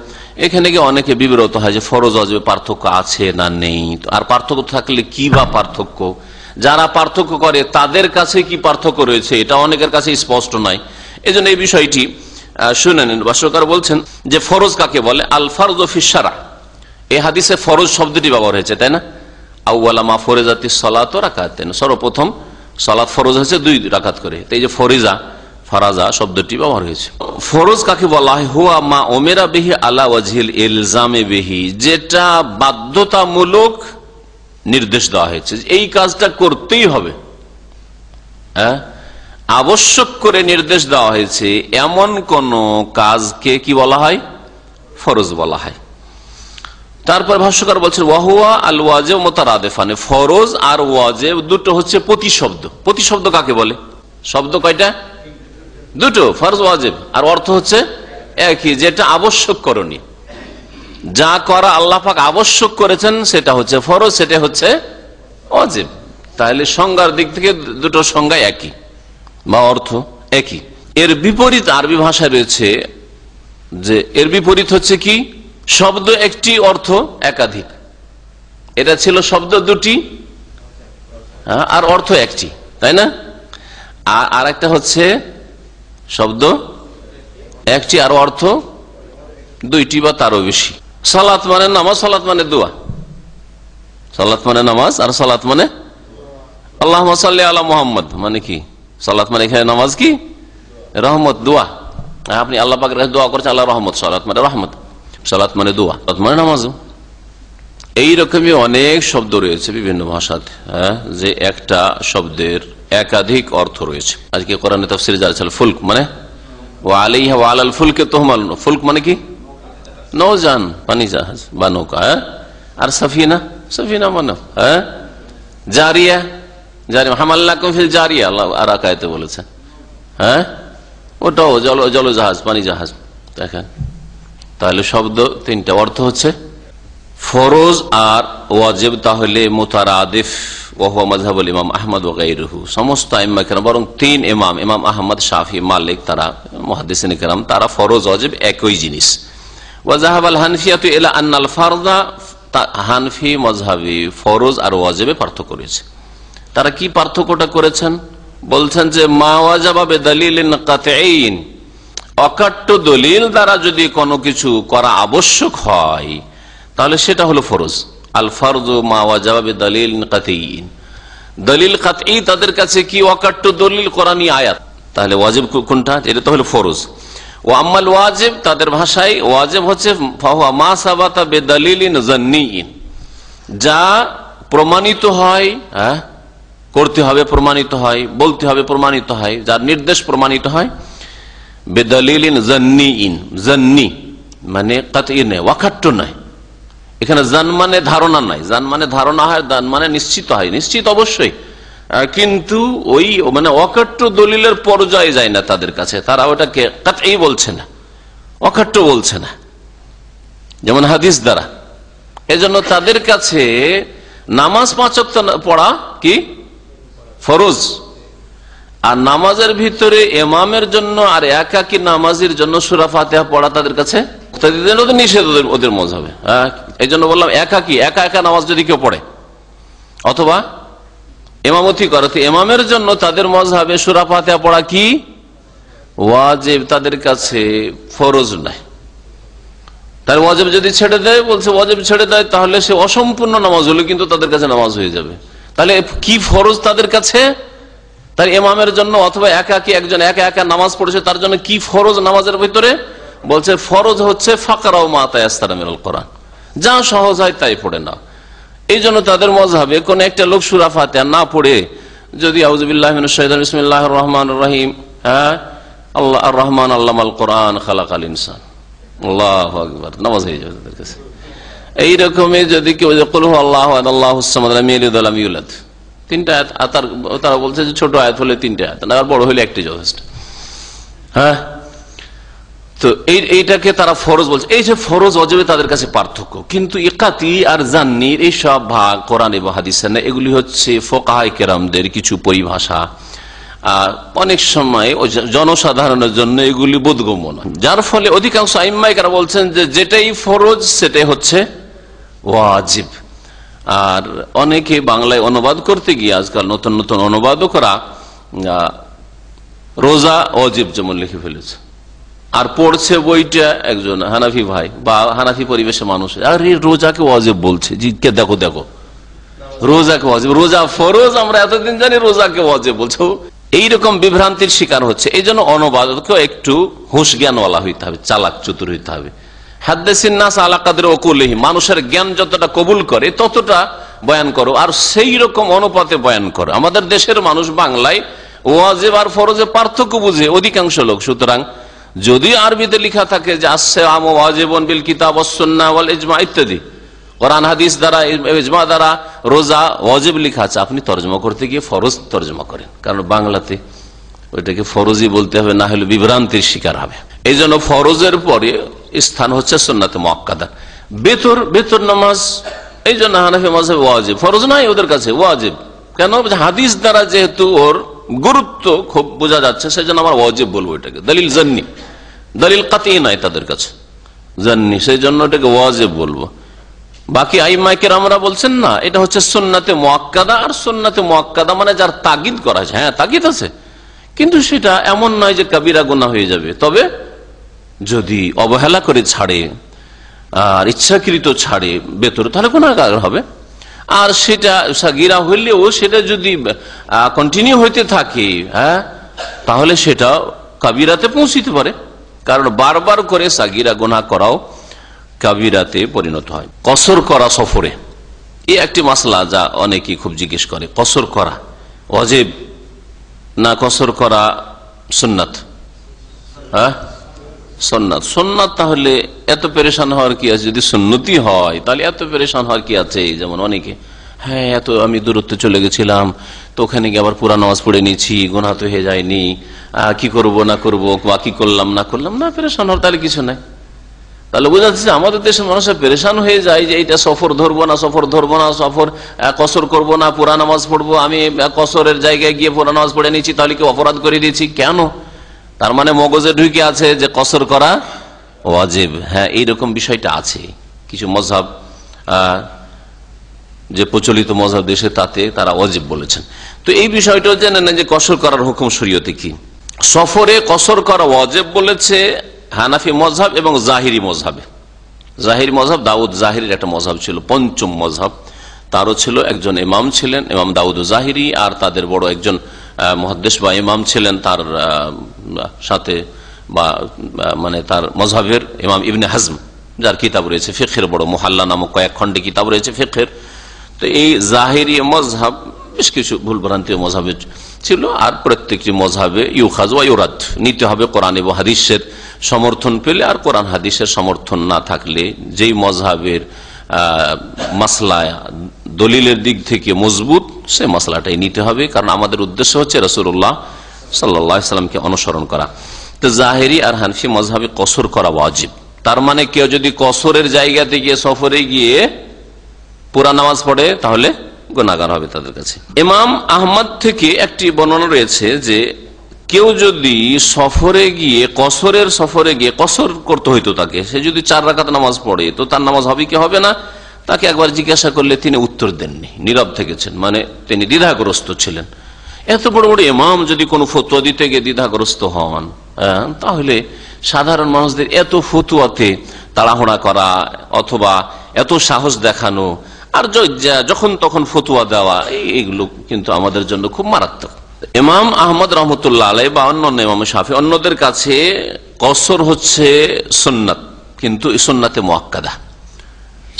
এখানে গিয়ে অনেকে বিব্রত হয় যে ফরজ ওয়াজিবে পার্থক্য আছে না নেই, আর পার্থক্য থাকলে কি বা পার্থক্য, যারা পার্থক্য করে তাদের কাছে কি পার্থক্য রয়েছে এটা অনেকের কাছে স্পষ্ট নয়। এই জন্য এই বিষয়টি শুনে নেন। ভাষ্যকার বলছেন যে ফরজ কাকে বলে? আল ফারযু ফিশ শারআ, এই হাদিসে ফরজ শব্দটি ব্যবহার হয়েছে, তাই না? আউয়ালা মা ফরিজাতিস সালাতু রাকাতাইন, সর্বপ্রথম সালাত ফরজ হয়েছে 2 রাকাত করে, এই যে ফারাজা শব্দটি ব্যবহার হয়েছে। ফরজ কাকে বলা হয়? হুয়া মা উমিরা বিহি আলা ওয়াজহিল ইলজামি বিহি, যেটা বাধ্যতামূলক নির্দেশ দেওয়া হয়েছে, এই কাজটা করতেই হবে, আবশ্যক করে নির্দেশ দেওয়া হয়েছে, এমন কোন কাজকে কি বলা হয়? ফরজ বলা হয়। তারপর ভাষ্যকার বলছেন ওয়াহুয়া আল ওয়াজিব মুতারাদিফান, ফরজ আর ওয়াজিব দুটো হচ্ছে প্রতিশব্দ। প্রতিশব্দ কাকে বলে? শব্দ কয়টা? 2, ফরজ ওয়াজিব, আর অর্থ হচ্ছে একই, যেটা আবশ্যক করণীয়, যা করা আল্লাহ পাক আবশ্যক করেছেন সেটা হচ্ছে ফরজ, সেটা হচ্ছে ওয়াজিব। তাহলে সংজ্ঞার দিক থেকে দুটো সংজ্ঞা একই বা অর্থ একই। এর বিপরীত আরবি ভাষায় রয়েছে যে এর বিপরীত হচ্ছে কি? শব্দ একটি, অর্থ একাধিক। এটা ছিল শব্দ 2টি আর অর্থ একটি, তাই না? আর একটা হচ্ছে শব্দ একটি আর অর্থ 2টি বা তারও বেশি। সালাত মানে নামাজ, সালাত মানে দোয়া, সালাত মানে নামাজ, আর সালাত মানে আল্লাহুম্মা সাল্লি আলা মুহাম্মদ মানে কি? সালাত মানে এখানে নামাজ কি? রহমত, দোয়া। আপনি আল্লাহ পাকের কাছে দোয়া করছেন, আল্লাহ রহমত, সালাত মানে রহমত, সালাত মানে দোয়া, সালাত মানে নামাজ। এইরকমই অনেক শব্দ রয়েছে বিভিন্ন ভাষাতে, যে একটা শব্দের একাধিক অর্থ রয়েছে। আজকে কোরআনে তাফসীরে যা ছিল ফুলক মানে ওয়া আলাইহা ওয়া আলাল ফুলকে তুহমাল, ফুলক মানে কি? নৌযান, পানি জাহাজ বা নৌকা। আর সাফিনা, সাফিনা মানে জারিয়া, জারিয়া হামাল্লাকুম ফিল জারিয়া, আল্লাহ আর আয়াতে বলেছেন, ওটাও জলজাহাজ, পানি জাহাজ। দেখেন, তাহলে শব্দ 3টা, অর্থ হচ্ছে ফরজ আর ওয়াজিব তাহলে মুতারাদিফ, ওয়া হুয়া মাযহাবুল ইমাম আহমদ ওয়া গায়রুহু। সমস্ত আইম্মা কেরাম, বরং 3 ইমাম, ইমাম আহমদ, শাফি, মালিক, তারা মুহাদ্দিসিন কেরাম, তারা ফরজ ওয়াজিব একই জিনিস। ওয়া যাহাবাল হানফিয়াতু ইলা আন্নাল ফারযা, হানফি মাযহাবী ফরজ আর ওয়াজিবে পার্থক্য করেছে। তারা কি পার্থক্যটা করেছেন? বলছেন যে মা ওয়াজাবা বিদালিলিন কাতঈন, অকাট্য দলিল দ্বারা যদি কোনো কিছু করা আবশ্যক হয় তাহলে সেটা হলো ফরজ। আল ফারযু মা ওয়াজাবা বিদালিলিন কাতঈন, দলিল কাতঈ তাদের কাছে কি? অকাট্য দলিল, কোরআনী আয়াত। তাহলে ওয়াজিব কোনটা? এটা তো হলো ফরজ। ও আম্মাল ওয়াজিব, তাদের ভাষায় ওয়াজিব হচ্ছে ফাহুয়া মা সাবাতা বিদালিলিন জান্নিয়িন, যা প্রমাণিত হয়, করতে হবে প্রমাণিত হয়, বলতে হবে প্রমাণিত হয়, যার নির্দেশ প্রমাণিত হয়। বেদালিলিন জান্নিয়িন, জান্নি মানে কাতঈ নয়, ওয়াকাট্য নয়। এখানে জান মানে ধারণা নাই, জান মানে ধারণা হয়, দান মানে নিশ্চিত হয়, নিশ্চিত অবশ্যই, কিন্তু ওই মানে অকাট্য দলিলের পর্যায়ে যায় না তাদের কাছে, তারা ওটাকে কাতঈ বলছে না, অকাট্য বলছে না, যেমন হাদিস দ্বারা। এজন্য তাদের কাছে নামাজ 5 ওয়াক্ত পড়া কি? ফরজ। আর নামাজের ভিতরে ইমামের জন্য আর একাকী নামাজের জন্য সূরা ফাতিহা পড়া তাদের কাছে নিষেধ, ওদের ইমামতি করে, তো ইমামের জন্য তাদের মাযহাবে সূরা ফাতিহা পড়া কি ওয়াজিব, তাদের কাছে ফরজ নয়। তার ওয়াজিব যদি ছেড়ে দেয়, বলছে ওয়াজিব ছেড়ে দেয়, তাহলে সে অসম্পূর্ণ নামাজ হলো, কিন্তু তাদের কাছে নামাজ হয়ে যাবে। তাহলে কি ফরজ তাদের কাছে? তার ইমামের জন্য অথবা একাকি একজন একা একা নামাজ পড়েছে, তার জন্য কি ফরজ নামাজের ভিতরে? বলছে ফরজ হচ্ছে ফাকরাউ মা তায়াসসারা মিনাল কোরআন, যা সহজ হয় তাই পড়ে নাও। এই জন্য তাদের মাযহাবে কোন একটা লোক সূরা ফাতিহা না পড়ে যদি আউযু বিল্লাহি মিনাশ শাইতানির বিসমিল্লাহির রহমানির রহিম, আল্লাহ আর রহমান আল্লামাল কোরআন খালাকাল ইনসান, আল্লাহু আকবার, নামাজ হয়ে যাবে তাদের কাছে। এইরকমই যদি কেউ কুল হু আল্লাহু আহাদ আল্লাহুস সামাদ লাম ইয়ালিদ ওয়া লাম ইউলাদ, তিনটা আয়াত, তারা বলছে যে ছোট আয়াত হলে তিনটা আয়াত, আর বড় হলে একটি যথেষ্ট। হ্যাঁ, তো এইটাকে তারা ফরজ বলছে। এই যে ফরজ ওয়াজিবে তাদের কাছে পার্থক্য, কিন্তু ইকাতি আর জান্নির এই সব ভাগ কোরআন এবং হাদিসে না, এগুলি হচ্ছে ফুকাহায়ে কেরামদের কিছু পরিভাষা। আর অনেক সময় জনসাধারণের জন্য এগুলি বোধগম্য নয়, যার ফলে অধিকাংশ আইম্মাইকারা বলছেন যে যেটাই ফরজ সেটাই হচ্ছে ওয়াজিব। আর অনেকে বাংলায় অনুবাদ করতে গিয়ে আজকাল নতুন নতুন অনুবাদকরা রোজা ওয়াজিব যেমন লিখে ফেলেছে, আর পড়ছে বইটা একজন হানাফি ভাই বা হানাফি পরিবেশে মানুষ, আর এই রোজাকে ওয়াজিব বলছে। জি কে দেখো দেখো, রোজাকে ওয়াজিব, রোজা ফরজ, আমরা এতদিন জানি রোজাকে ওয়াজিব বলছো। এইরকম বিভ্রান্তির শিকার হচ্ছে। এই জন্য অনুবাদককে একটু হুঁশ জ্ঞানওয়ালা হইতে হবে, চালাক চতুর হইতে হবে। হাদ্দিসিন নাস আলা কদরি উকুলিহি, মানুষের জ্ঞান যতটা কবুল করে ততটা বয়ান করো, আর সেই রকম অনুপাতে বয়ান করো। আমাদের দেশের মানুষ বাংলায় ওয়াজিব আর ফরজে পার্থক্য বুঝে অধিকাংশ লোক। সুতরাং যদি আরবিতে লেখা থাকে যে আসসাম ওয়াজিবুন বিল কিতাব ওয়াস সুন্নাহ ওয়াল ইজমা ইত্যাদি, কোরআন হাদিস দ্বারা ইজমা দ্বারা রোজা ওয়াজিব লেখা আছে, আপনি তরজমা করতে গিয়ে ফরজ তরজমা করেন, কারণ বাংলাতে ওইটাকে ফরজই বলতে হবে, না হলে বিভ্রান্তির শিকার হবে। এই জন্য ফরজের পরে স্থান হচ্ছে সুন্নাতে মুআক্কাদা। বেতর নামাজ, এই জন্য হানাফি মাযহাবে ওয়াজিব, ফরজ নাই ওদের কাছে, ওয়াজিব। কেন? হাদিস দ্বারা যেহেতু ওর গুরুত্ব খুব বোঝা যাচ্ছে, সেই জন্য আমার ওয়াজিব বলবো এটাকে। দলিল জান্নি, দলিল কাতঈ নাই তাদের কাছে, জান্নি, সেই জন্য এটাকে ওয়াজিব বলবো। বাকি আইম্মায়ে কেরামরা বলছেন না, এটা হচ্ছে সুন্নাতে মুআক্কাদা। আর সুন্নাতে মুআক্কাদা মানে যার তাগিদ করা আছে, হ্যাঁ তাগিদ আছে, কিন্তু সেটা এমন নয় যে কবিরা গুনাহ হয়ে যাবে। তবে যদি অবহেলা করে ছাড়ে আর ইচ্ছাকৃত ছাড়ে বেতর, তাহলে গুনাহগার হবে। আর সেটা সাগীরা হইলেও সেটা যদি কন্টিনিউ হইতে থাকে, হ্যাঁ, তাহলে সেটা কবিরাতে পৌঁছিতে পারে, কারণ বারবার করে সাগীরা গুনাহ করাও কাবিরাতে পরিণত হয়। কসর করা সফরে, এই একটি মাসলা যা অনেকেই খুব জিজ্ঞেস করে, কসর করা ওয়াজিব না কসর করা সুন্নাত? হ্যাঁ, সুন্নাত। সুন্নাত, তাহলে এত পেরেশান হওয়ার কি আছে? যদি সুন্নতি হয় তাহলে এত পেরেশান হওয়ার কি আছে? যেমন অনেকে, হ্যাঁ এত আমি দূরত্বে চলে গেছিলাম, তো ওখানে গিয়ে আবার পুরা নামাজ পড়ে নিয়েছি, গুনাহ তো হয়ে যায়নি, কি করব না করব, বা কি করলাম না করলাম, না পেরেশান হওয়ার তাহলে কিছু নাই। তাহলে বোঝা যাচ্ছে আমাদের দেশের মানুষের পেরেশান হয়ে যায় যে এইটা সফর ধরবো না, সফর ধরবো না, সফর কসর করবো না, পুরা নামাজ পড়বো, আমি কসরের জায়গায় গিয়ে পুরা নামাজ পড়ে নিয়েছি, তাহলে কি অপরাধ করে দিয়েছি? কেন? তার মানে মগজে ঢুকে আছে যে কসর করা ওয়াজিব। হ্যাঁ, এইরকম বিষয়টা আছে। কিছু মযহাব যে প্রচলিত মযহাব দেশে, তাতে তারা ওয়াজিব বলেছেন। তো এই বিষয়টাও জেনে নেন যে কসর করার হুকুম শরীয়তে কি। সফরে কসর করা ওয়াজিব বলেছে হানাফি মযহাব এবং জাহিরি মযহাবে। জাহিরি মযহাব, দাউদ জাহিরির একটা মযহাব ছিল, পঞ্চম মযহাব। তারও ছিল, একজন ইমাম ছিলেন ইমাম দাউদ জাহিরি, আর তাদের বড় একজন মুহাদ্দিস বা ইমাম ছিলেন তার সাথে, বা মানে তার মযহাবের ইমাম ইবনে হাজম, যার কিতাব রয়েছে ফিকহের, বড় মুহাল্লা নামক কয়েক খণ্ডে কিতাব রয়েছে ফিকহের। তো এই জাহিরি মযহাব বেশ কিছু ভুলভ্রান্তি মযহাবে ছিল, আর প্রত্যেকটি মযহাবে ইউখাজ ওয়া ইউরাদ, নিতে হবে কোরআন এবং হাদিসের সমর্থন পেলে। আর কোরআন হাদিসের সমর্থন না থাকলে যেই মযহাবের মাসলা দলিলের দিক থেকে মজবুত, সে মাসলাটাই নিতে হবে, কারণ আমাদের উদ্দেশ্য হচ্ছে রাসূলুল্লাহ সাল্লাল্লাহু আলাইহি ওয়াসাল্লামকে অনুসরণ করা। তো জাহেরি আর হানফি মযহাবে কসর করা ওয়াজিব। তার মানে কেউ যদি কসরের জায়গাতে গিয়ে সফরে গিয়ে পুরা নামাজ পড়ে তাহলে গুনাহগার হবে তাদের কাছে। ইমাম আহমদ থেকে একটি বর্ণনা রয়েছে যে কেউ যদি সফরে গিয়ে কসর করতে হইতো তাকে, সে যদি 4 রাকাত নামাজ পড়ে তো তার নামাজ হবে কি হবে না? তাকে একবার জিজ্ঞাসা করলে তিনি উত্তর দেননি, নীরব থেকেছেন, মানে তিনি দ্বিধাগ্রস্ত ছিলেন। এত বড় বড় ইমাম যদি কোনো ফতোয়া দিতে গিয়ে দ্বিধাগ্রস্ত হন, তাহলে সাধারণ মানুষদের এত ফতোয়াতে তাড়াহুড়া করা অথবা এত সাহস দেখানো আর যখন তখন ফতোয়া দেওয়া, এইগুলো কিন্তু আমাদের জন্য খুব মারাত্মক। ইমাম আহমদ রহমতুল্লাহ আলাইহি বা অন্যান্য ইমাম শাফি অন্যদের কাছে কসর হচ্ছে সুন্নাত, কিন্তু সুন্নাতে মুআক্কাদা।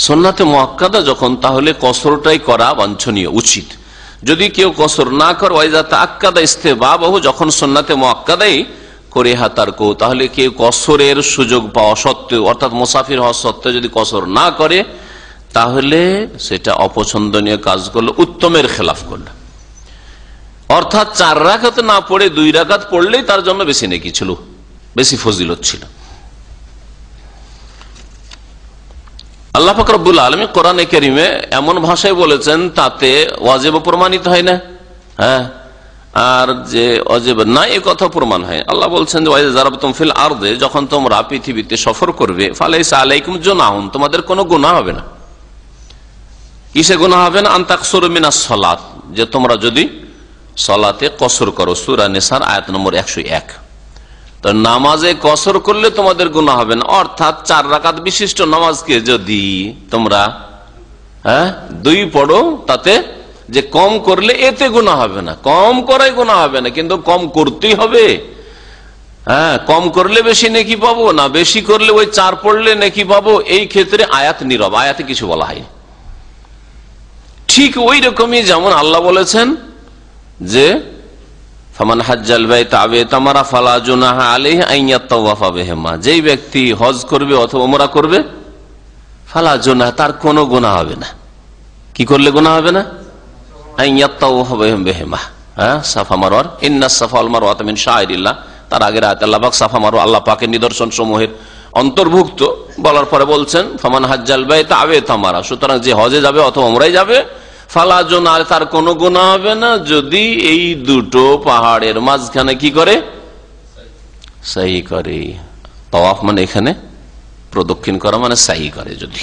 সুন্নাতে মুআক্কাদা যখন, তাহলে কসরটাই করা বাঞ্ছনীয়, উচিত। যদি কেউ কসর না করে, ওয়াইজা তাআক্কাদা ইস্তিহবাবহু, যখন সুন্নাতে মুআক্কাদাই করে হাতারকু, তাহলে কেউ কসরের সুযোগ পাওয়া সত্ত্বেও, অর্থাৎ মুসাফির হওয়া সত্ত্বেও যদি কসর না করে, তাহলে সেটা অপছন্দনীয় কাজ করলো, উত্তমের খেলাফ করলো। অর্থাৎ 4 রাকাত না পড়ে 2 রাকাত পড়লেই তার জন্য বেশি নেকি ছিল, বেশি ফজিলত ছিল। আল্লাহ পাক রব্বুল আলামিন কোরআনে কারীমে এমন ভাষায় বলেছেন তাতে ওয়াজিব প্রমাণিত হয় না, হ্যাঁ, আর যে ওয়াজিব না এ কথা প্রমাণ হয়। আল্লাহ বলছেন যে ওয়াইযা যারাবতুম ফিল আরদে, যখন তোমরা পৃথিবীতে সফর করবে, ফালাইসা আলাইকুম জুনাহুন, তোমাদের কোনো গুনাহ হবে না। কিসে গুনাহ হবে না? আন তাকসুরু মিনাস সালাত, যে তোমরা যদি সালাতে কসর করো। সূরা নিসার আয়াত নম্বর 101। তো নামাজে কসর করলে তোমাদের গুনাহ হবে না, অর্থাৎ 4 রাকাত বিশিষ্ট নামাজকে যদি তোমরা 2 পড়ো, তাতে যে কম করলে এতে গুনাহ হবে না, কম করাই গুনাহ হবে না, কিন্তু কম করতেই হবে। কম করলে বেশি নেকি পাবো না, বেশি করলে ওই 4 পড়লে নেকি পাবো, এই ক্ষেত্রে আয়াত নীরব, আয়াতে কিছু বলা হয়। ঠিক ওই রকমই যেমন আল্লাহ বলেছেন যে ফামান হাজ্জাল বাইতা আও ইতামারা ফালা জুনাহা আলাইহি আন ইয়াতাওয়াফা বিহিমা, যেই ব্যক্তি হজ করবে অথবা উমরা করবে, ফালা জুনাহা, তার কোনো গুনাহ হবে না। কি করলে গুনাহ হবে না? আন ইয়াতাওয়াফা বিহিমা, সাফা মারওয়ার, ইন্নাস সাফা ওয়াল মারওয়াতা মিন শাআইরিল্লাহ। তার আগের আয়াতে আল্লাহ পাক সাফা মারওয়া আল্লাহ পাকের নিদর্শন সমূহের অন্তর্ভুক্ত বলার পরে বলছেন ফামান হাজ্জাল বাইতা আও ইতামারা, সুতরাং যে হজে যাবে অথবা উমরায় যাবে, ফালা জুনাহ, তার কোনো গুনাহ হবে না যদি এই দুটো পাহাড়ের মাঝখানে কি করে? সাই করে। তাওয়াফ মানে এখানে প্রদক্ষিণ করা, মানে সাই করে যদি।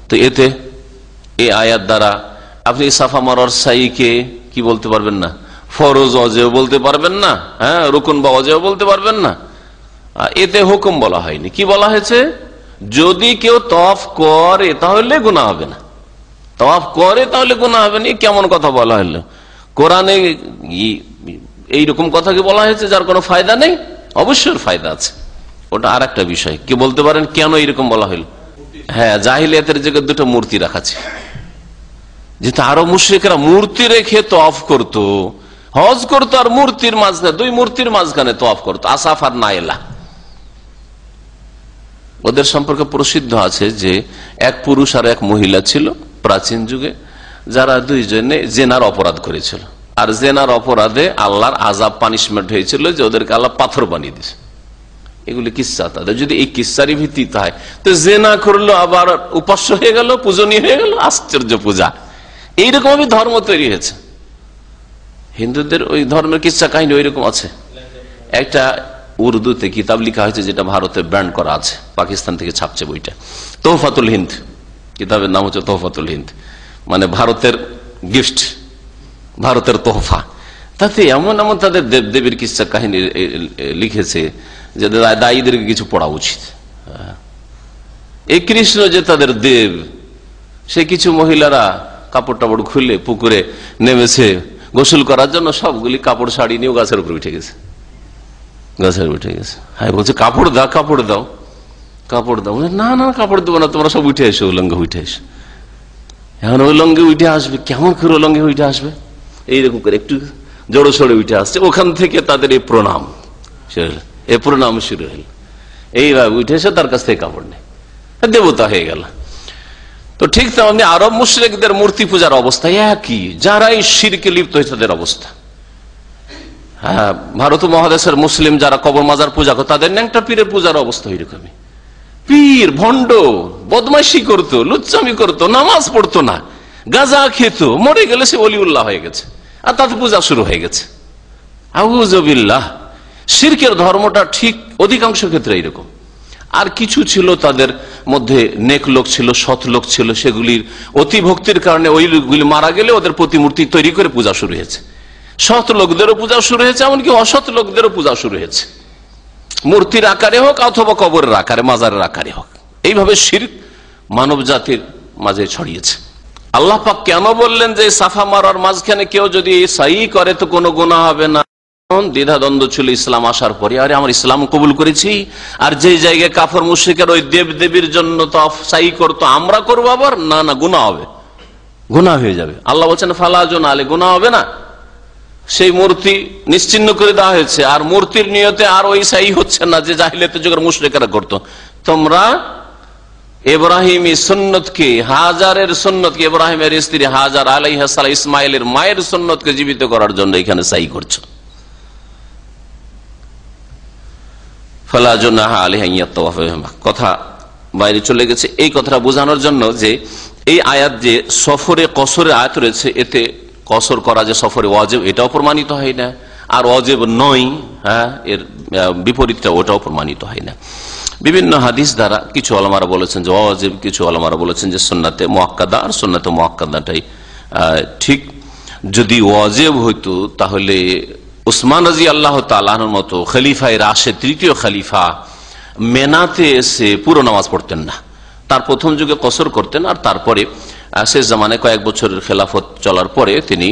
তো এতে এই আয়াত দ্বারা আপনি সাফা মারওয়ার সাইকে কি বলতে পারবেন না? ফরজ অজেও বলতে পারবেন না, রুকুন বা অজেও বলতে পারবেন না। এতে হুকুম বলা হয়নি, কি বলা হয়েছে? যদি কেউ তওয়াফ করে তাহলে গুনাহ হবে না, তওয়াফ করে তাহলে গুনাহ হবে না। কেমন কথা বলা হলো? কোরআনে এইরকম কথা কি বলা হয়েছে যার কোনো ফায়দা নেই? অবশ্যই ফায়দা আছে, ওটা আর একটা বিষয়। কি বলতে পারেন কেন এরকম বলা হলো? হ্যাঁ, জাহিলিয়াতের জায়গায় 2টা মূর্তি রাখা ছিল, যেহেতু আরো মুশরিকরা মূর্তি রেখে তওয়াফ করতো, হজ করতো, আর মূর্তির মাঝখানে 2 মূর্তির মাঝখানে তওয়াফ করতো, আসাফ আর নাইলা। ওদের সম্পর্কে প্রসিদ্ধ আছে যে এক পুরুষ আর এক মহিলা ছিল প্রাচীন যুগে, যারা 2 জনে জেনার অপরাধ করেছিল, আর জেনার অপরাধে আল্লাহর আযাব পানিশমেন্ট হয়েছিল যে ওদেরকে আল্লাহ পাথর বানিয়ে দিয়েছে। এগুলি কিসসা তাদের। যদি এই কিসসারই ভিত্তিতে হয়, তো জেনা করলো আবার উপাস্য হয়ে গেল, পূজনীয় হয়ে গেল, আশ্চর্য পূজা। এইরকমই ধর্ম তৈরি হয়েছে। হিন্দুদের ওই ধর্মের কিসসা কাহিনী ওইরকম আছে। একটা উর্দুতে কিতাব লেখা হয়েছে, যেটা ভারতে ব্যান্ড করা আছে, পাকিস্তান থেকে ছাপছে বইটা, তোহফাতুল হিন্দ। কিতাবের নাম হচ্ছে তোহফাতুল হিন্দ, মানে ভারতের গিফট, ভারতের তোহফা। তাতে এমন এমন তাদের দেবদেবীর কিসসা কাহিনী লিখেছে যে দায়ীদেরকে কিছু পড়া উচিত। এই কৃষ্ণ যে তাদের দেব, সে কিছু মহিলারা কাপড় টাপড় খুলে পুকুরে নেমেছে গোসল করার জন্য, সবগুলি কাপড় শাড়ি নিয়েও গাছের উপরে উঠে গেছে, গাছের উঠে গেছে। হ্যাঁ, বলছে কাপড় দাও, কাপড় দাও, কাপড় দাও। না না, কাপড় দেবো না, তোমরা সব উঠে এসো, উলঙ্গে উঠে এসো। এখন উলঙ্গে উঠে আসবে, কেমন করে উলঙ্গে উঠে আসবে? এইরকম করে একটু জড়ো সড়ে উঠে আসছে, ওখান থেকে তাদের এই প্রণাম শুরু হল। এইভাবে উঠে এসে তার কাছ থেকে কাপড় নেই, দেবতা হয়ে গেল। তো ঠিক তেমনি আরব মুশরিকদের মূর্তি পূজার অবস্থা একই, যারা এই শিরকে লিপ্ত হয়েছে তাদের অবস্থা। হ্যাঁ, ভারত মহাদেশের মুসলিম যারা কবর মাজার পূজা করে, তাদের ন্যাংটা পীরের পূজার অবস্থা ওইরকমই। পীর ভণ্ড, বদমাইশি করতো, লুচ্চামি করতো, নামাজ পড়তো না, গাঁজা খেত, মরে গেলে সে ওলিউল্লাহ হয়ে গেছে, আর তাতে পূজা শুরু হয়ে গেছে। আউযুবিল্লাহ। শিরকের ধর্মটা ঠিক অধিকাংশ ক্ষেত্রে এইরকম। আর কিছু ছিল তাদের মধ্যে নেক লোক ছিল, সৎ লোক ছিল, সেগুলির অতিভক্তির কারণে ওইগুলি মারা গেলে ওদের প্রতিমূর্তি তৈরি করে পূজা শুরু হয়েছে। সৎ লোকদেরও পূজা শুরু হয়েছে, এমনকি অসৎ লোকদেরও পূজা শুরু হয়েছে, মূর্তির আকারে হোক অথবা কবরের আকারে, মাজারের আকারে হোক। এইভাবে শিরক মানব জাতির মাঝে ছড়িয়েছে। আল্লাহ পাক কেন বললেন যে সাফা মারার মাঝখানে কেউ যদি সাই করে তো কোনো গুনাহ হবে না? দ্বিধাদ্বন্দ্ব ছিল ইসলাম আসার পরে, আরে আমার ইসলাম কবুল করেছি, আর যে জায়গায় কাফর মুশরিকের ওই দেব দেবীর জন্য তো সাই করতো, আমরা করবো আবার? না না, গুনাহ হবে, গুনাহ হয়ে যাবে। আল্লাহ বলছেন ফালা জুনাহ আলাইকুম, গুনাহ হবে না। সেই মূর্তি নিশ্চিহ্ন করে দেওয়া হয়েছে, আর মূর্তির নিয়তে আর ওই সাই হচ্ছে না যে জাহিলিয়াতের যুগের মুশরিকেরা করতো। তোমরা ইব্রাহিমী সুন্নতকে, হাজারের সুন্নতকে, ইব্রাহিমের স্ত্রী হাজার আলাইহিস সালাম ইসমাইলের মায়ের সুন্নতকে জীবিত করার জন্য এখানে সাই করছো। ফালা জুনাহ আলাইহিম ইয়াতাওয়াফু বিহিমা, কথা বাইরে চলে গেছে। এই কথাটা বোঝানোর জন্য যে এই আয়াত যে সফরে কসরের আয়াত রয়েছে, এতে কসর করা যে সফরে ওয়াজিব এটাও প্রমাণিত হয় না, আর ওয়াজিব নয় এর বিপরীতটা ওটাও প্রমাণিত হয় না। বিভিন্ন হাদিস দ্বারা কিছু ওলামারা বলেছেন যে ওয়াজিব, কিছু ওলামারা বলেছেন যে সুন্নাতে মুআক্কাদা, আর সুন্নাতে মুআক্কাদাটাই ঠিক। যদি ওয়াজিব হইতো তাহলে উসমান রাদিয়াল্লাহু তাআলা আনহুর মতো খলিফায়ে রাশিদ, তৃতীয় খলিফা, মেনাতে এসে পুরো নামাজ পড়তেন না। তার প্রথম যুগে কসর করতেন, আর তারপরে শেষ জামানায় কয়েক বছরের খেলাফত চলার পরে তিনি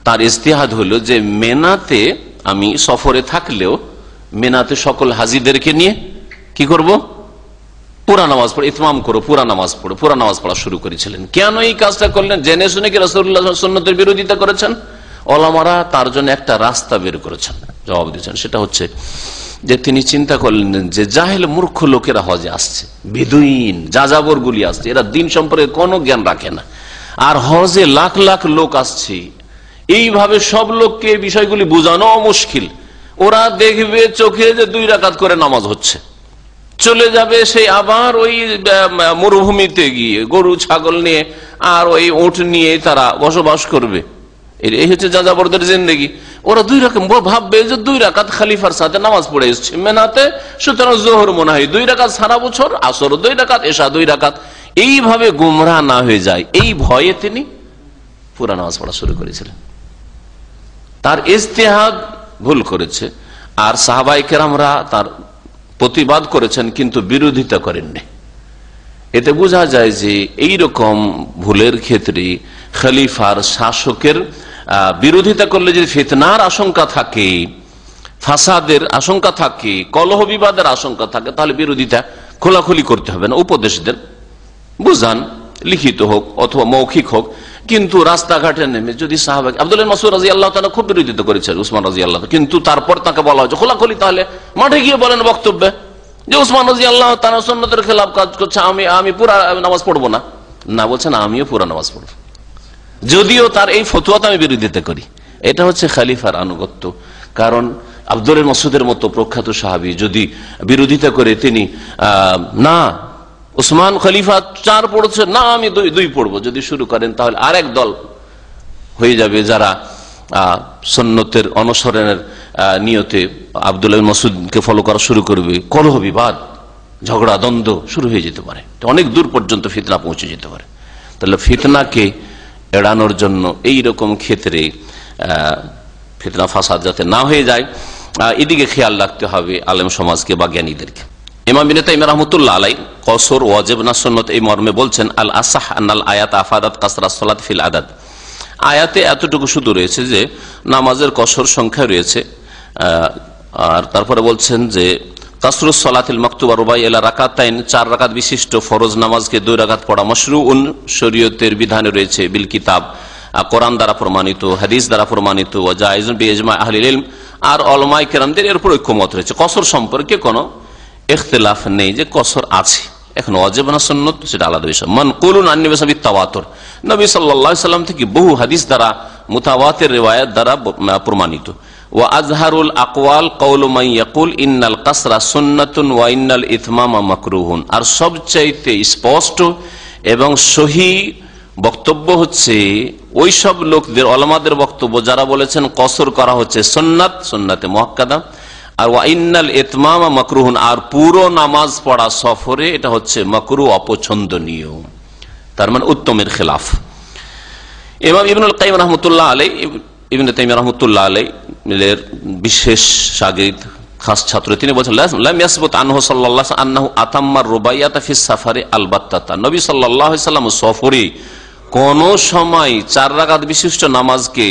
তার ইজতিহাদ হলো যে মেনাতে আমি সফরে থাকলেও মেনাতে সকল হাজিদেরকে নিয়ে কি করব, পুরা নামাজ পড়ে ইতমাম করো, পুরা নামাজ পড়ো, পুরা নামাজ পড়া শুরু করেছিলেন। কেন এই কাজটা করলেন? জেনে শুনে কি রাসূলুল্লাহ সুন্নতের বিরোধিতা করেছেন? ওলামারা তার জন্য একটা রাস্তা বের করেছেন, জবাব দিয়েছেন। সেটা হচ্ছে যে তিনি চিন্তা করলেন যে জাহেল মূর্খ লোকেরা হজে আসছে, বেদুইন যাযাবর গুলি আসছে, এরা দিন সম্পর্কে কোনো জ্ঞান রাখে না, আর হজে লাখ লাখ লোক আসছে। এইভাবে সব লোককে বিষয়গুলি বোঝানো মুশকিল। ওরা দেখবে চোখে যে 2 রাকাত করে নামাজ হচ্ছে, চলে যাবে সেই আবার ওই মরুভূমিতে গিয়ে গরু ছাগল নিয়ে আর ওই উট নিয়ে তারা বসবাস করবে। এই হচ্ছে যাযাবরদের জিন্দেগি। ওরা 2 রাকাত ভাববে যে 2 রাকাত খলিফার সাথে নামাজ পড়ে এসছে মেনাতে, সুতরাং জোহর মনে হয় 2 রাকাত সারা বছর, আসর 2 রাকাত, এশা 2 রাকাত। এইভাবে গুমরাহ না হয়ে যায় এই ভয়ে তিনি পুরা নামাজ পড়া শুরু করেছিলেন। তার ইজতিহাদ ভুল করেছে, আর সাহাবায়ে কেরামরা তার প্রতিবাদ করেছেন কিন্তু বিরোধিতা করেননি। এতে বোঝা যায় যে এইরকম ভুলের ক্ষেত্রে খলিফার, শাসকের বিরোধিতা করলে যদি ফিতনার আশঙ্কা থাকে, ফাসাদের আশঙ্কা থাকে, কলহ বিবাদের আশঙ্কা থাকে, তাহলে বিরোধিতা খোলাখুলি করতে হবে না। উপদেশদের বুঝান, লিখিত হোক অথবা মৌখিক হোক, কিন্তু রাস্তাঘাটে নেমে যদি সাহাবা আব্দুল্লাহ মাসউদ রাদিয়াল্লাহু তাআলা খুব বিরোধিতা করেছেন উসমান রাদিয়াল্লাহু, কিন্তু তারপর তাকে বলা হয়েছে খোলাখুলি, তাহলে মাঠে গিয়ে বলেন বক্তব্যে যে উসমান রাদিয়াল্লাহু তাআলা সুন্নতের খেলাফ কাজ করছে, আমি পুরা নামাজ পড়বো না। না, বলছেন আমিও পুরা নামাজ পড়বো, যদিও তার এই ফতোয়াতে আমি বিরোধিতা করি। এটা হচ্ছে খলিফার আনুগত্য। কারণ আব্দুল্লাহ মাসউদের মতো প্রখ্যাত সাহাবী যদি বিরোধিতা করে, তিনি না উসমান খলিফা 4 পড়ছে, না আমি 2 পড়বো, যদি শুরু করেন তাহলে আরেক দল হয়ে যাবে যারা সুন্নতের অনুসরণের নিয়তে আব্দুল্লাহ মাসউদকে ফলো করা শুরু করবে। কলহ বিবাদ, ঝগড়া দ্বন্দ্ব শুরু হয়ে যেতে পারে, অনেক দূর পর্যন্ত ফিতনা পৌঁছে যেতে পারে। তাহলে ফিতনাকে এড়ানোর জন্য এই রকম ক্ষেত্রে ফিতনা ফাসাদ যাতে না হয়ে যায়, এদিকে খেয়াল রাখতে হবে আলেম সমাজকে বা জ্ঞানীদেরকে। ইমাম ইবনে তাইমিয়া রাহমাতুল্লাহ আলাইহি কসর ওয়াজিব না সুন্নাত এই মর্মে বলছেন, আল আসাহ আনাল আয়াত আফাদাত কাসরাত সালাত ফিল আদাদ। আয়াতে এতটুকু শুধু রয়েছে যে নামাজের কসর সংখ্যা রয়েছে, আর তারপরে বলছেন যে কাসরুস সালাতিল মাকতুবা রুবাই ইলা রাকাতাইন, 4 রাকাত বিশিষ্ট ফরজ নামাজকে 2 রাকাত পড়া মাশরুউন, শরীয়তের বিধানে রয়েছে, বিল কিতাব, কোরআন দ্বারা প্রমাণিত, হাদিস দ্বারা প্রমাণিত, ওয়া জায়েজুন বিইজমা আহলিল ইলম, আর উলামায়ে কেরামদের এর উপর ঐক্যমত রয়েছে। কসর সম্পর্কে কোনো ইখতিলাফ নেই যে কসর আছে। এখন ওয়াজিব না সুন্নাত সেটা আলাদা বিষয়। মানকুলুন আন নবী সাল্লাল্লাহু তাওয়াতুর, নবী সাল্লাল্লাহু আলাইহি সাল্লাম থেকে বহু হাদিস দ্বারা, মুতাওয়াতির রিওয়ায়াত দ্বারা প্রমাণিত। ওয়া আযহারুল আকওয়াল কাউলু মান ইয়াকুল ইন্নাল কাসরা সুন্নাতুন ওয়া ইন্নাল ইতমামা মাকরুহুন, আর সবচাইতে স্পষ্ট এবং সহি বক্তব্য হচ্ছে ওই সব লোকদের, ওলামাদের বক্তব্য যারা বলেছেন কসর করা হচ্ছে সুন্নাত, সুন্নাতে মুআক্কাদা, আর ওয়া ইন্নাল ইতমামা মাকরুহুন, আর পুরো নামাজ পড়া সফরে এটা হচ্ছে মাকরুহ, অপছন্দনীয়, তার মানে উত্তমের খেলাফ। ইমাম ইবনুল কাইয়িম রাহমাতুল্লাহ আলাইহি, ইবনে তাইমিয়া রাহমাতুল্লাহ আলাইহির বিশেষ শাগির্দ, খাস ছাত্র, তিনি বলেছেন লাম ইয়াসবুত আনহু সাল্লাল্লাহু আলাইহি ওয়াসাল্লাম আন্নাহু আতাম্মা রুবাইয়াতা ফিস সাফারি আলবাত্তাতা, নবী সাল্লাল্লাহু আলাইহি ওয়াসাল্লাম সফরে কোন সময় 4 রাকাত বিশিষ্ট নামাজকে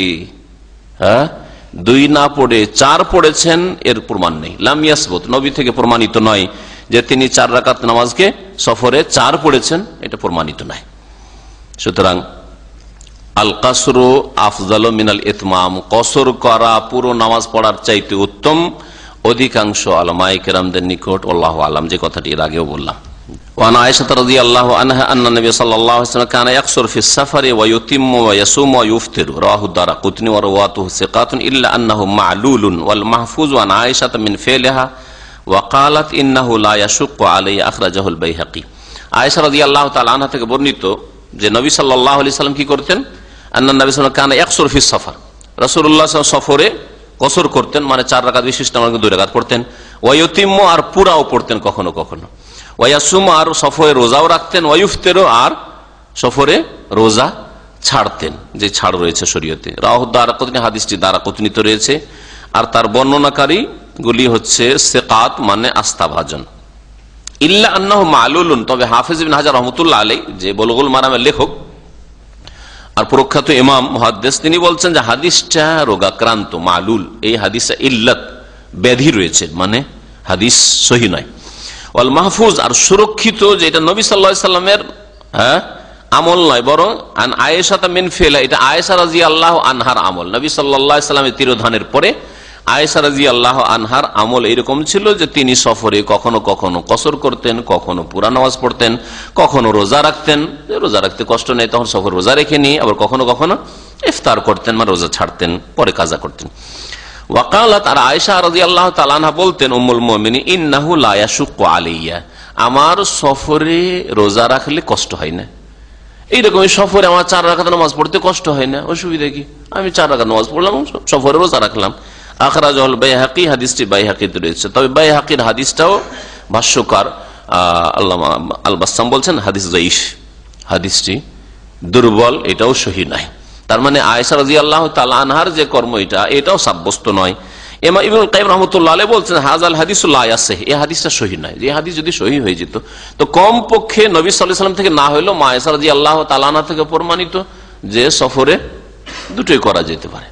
2 না পড়ে 4 পড়েছেন, এর প্রমাণ নেই। লাম ইয়াসবুত, নবী থেকে প্রমাণিত নয় যে তিনি 4 রাকাত নামাজকে সফরে 4 পড়েছেন, এটা প্রমাণিত নয়। সুতরাং আল কাসরু আফজালু মিনাল ইতমাম, কসর করা পুরো নামাজ পড়ার চাইতে উত্তম অধিকাংশ উলামায়ে কেরামদের নিকট, আল্লাহু আলাম, যে কথাটি এর আগেও বললাম। ওয়ান আয়েশা রাদিয়াল্লাহু আনহা আন্না নবী সাল্লাল্লাহু আলাইহি ওয়াসাল্লাম কানা ইয়াকসুর ফিস সাফারি ওয়া ইউতিম্মু ওয়া ইয়াসুমু ওয়া ইফতিরু, রাওয়াহু দারাকুতনি ওয়া রাওয়াতুহু সিকাতুন ইল্লা আন্নাহু মা'লুলুন ওয়াল মাহফুজ আন আয়েশা মিন ফিলিহা ওয়া ক্বালাত ইন্নাহু লা ইয়াশুক্কু আলাইহি, আখরাজাহুল বাইহাকী। আয়েশা রাদিয়াল্লাহু তাআলা আনহা থেকে বর্ণিত যে নবী সাল্লাল্লাহু আলাইহি ওয়াসাল্লাম কি করতেন, আন্না নবী সাল্লাল্লাহু আলাইহি ওয়াসাল্লাম কানা ইয়াকসুর ফিস সাফার, রাসূলুল্লাহ সাল্লাল্লাহু আলাইহি ওয়াসাল্লাম সফরে কসর করতেন, মানে 4 রাকাত বিশিষ্ট নামাজকে 2 রাকাত পড়তেন, ওয়া ইউতিম্মু, আর পুরাও পড়তেন কখনো কখনো, ওয়া ইয়াসুমু, আর সফরে রোজাও রাখতেন, ওয়া ইফতিরু, আর সফরে রোজা ছাড়তেন, যে ছাড় রয়েছে শরীয়তে। রাওয়াহু দারাকুতনি, হাদিসটি দারাকুতনিতে রয়েছে, আর তার বর্ণনাকারী গুলি হচ্ছে সিকাত, মানে আস্থাভাজন। ইল্লা আন্নাহু মা'লুলুন, তবে হাফেজ ইবনে হাজার রাহমাতুল্লাহ আলাইহি, যে বুলুগুল মারামের লেখক আর প্রখ্যাত ইমাম মুহাদ্দিস, তিনি বলছেন যে হাদিসটা রোগাক্রান্ত, মালুল, এই হাদিসে ইল্লাত, ব্যাধি রয়েছে, মানে হাদিস সহিহ নয়। ওয়াল মাহফুজ, আর সুরক্ষিত, যে এটা নবী সাল্লাল্লাহু আলাইহি সাল্লামের আমল নয়, বরং আন আয়েশা মিন ফিলা, এটা আয়েশা রাদিয়াল্লাহু আনহার আমল। নবী সাল্লাল্লাহু আলাইহি সাল্লামের তিরোধানের পরে আয়েশা রাদিয়াল্লাহু আনহার আমল এরকম ছিল যে তিনি সফরে কখনো কখনো কসর করতেন, কখনো পুরা নামাজ পড়তেন, কখনো রোজা রাখতেন, রোজা রাখতে কষ্ট নেই তখন সফর রোজা রেখে নিয়ে, আবার কখনো কখনো ইফতার করতেন, মানে রোজা ছাড়তেন, পরে কাজা করতেন। ওয়াকালাত, আর আয়েশা রাদিয়াল্লাহু তাআলা আনহা বলতেন, উম্মুল মুমিনিন ইন্নাহু লা ইয়াশুক্কু আলাইয়া, আমার সফরে রোজা রাখলে কষ্ট হয় না, এইরকমই সফরে আমার 4 রাকাত নামাজ পড়তে কষ্ট হয় না, অসুবিধা কি, আমি 4 রাকাত নামাজ পড়লাম, সফরে রোজা রাখলাম। আখরাজাহুল বাইহাকী, হাদিসটি বাইহাকীতে রয়েছে, তবে বাইহাকীর হাদিসটাও ভাষ্যকার আল্লামা আল বাসসাম বলছেন হাদিস যায়ীফ, হাদিসটি দুর্বল, এটাও সহিহ নয়। তার মানে আয়েশা রাদিয়াল্লাহু তাআলা আনহার যে কর্ম এটাও সাব্যস্ত নয়। ইমাম ইবনুল কাইয়িম রাহমাতুল্লাহ আলাইহি বলছেন হাযাল হাদিসু লা ইয়াসিহ, এই হাদিসটা সহিহ নয়। এই হাদিস যদি সহিহ হয়ে যেত তো কম পক্ষে নবী সাল্লাল্লাহু আলাইহি ওয়াসাল্লাম থেকে না হলেও মা আয়েশা রাদিয়াল্লাহু তাআলা আনহা থেকে প্রমাণিত যে সফরে দুটোই করা যেতে পারে।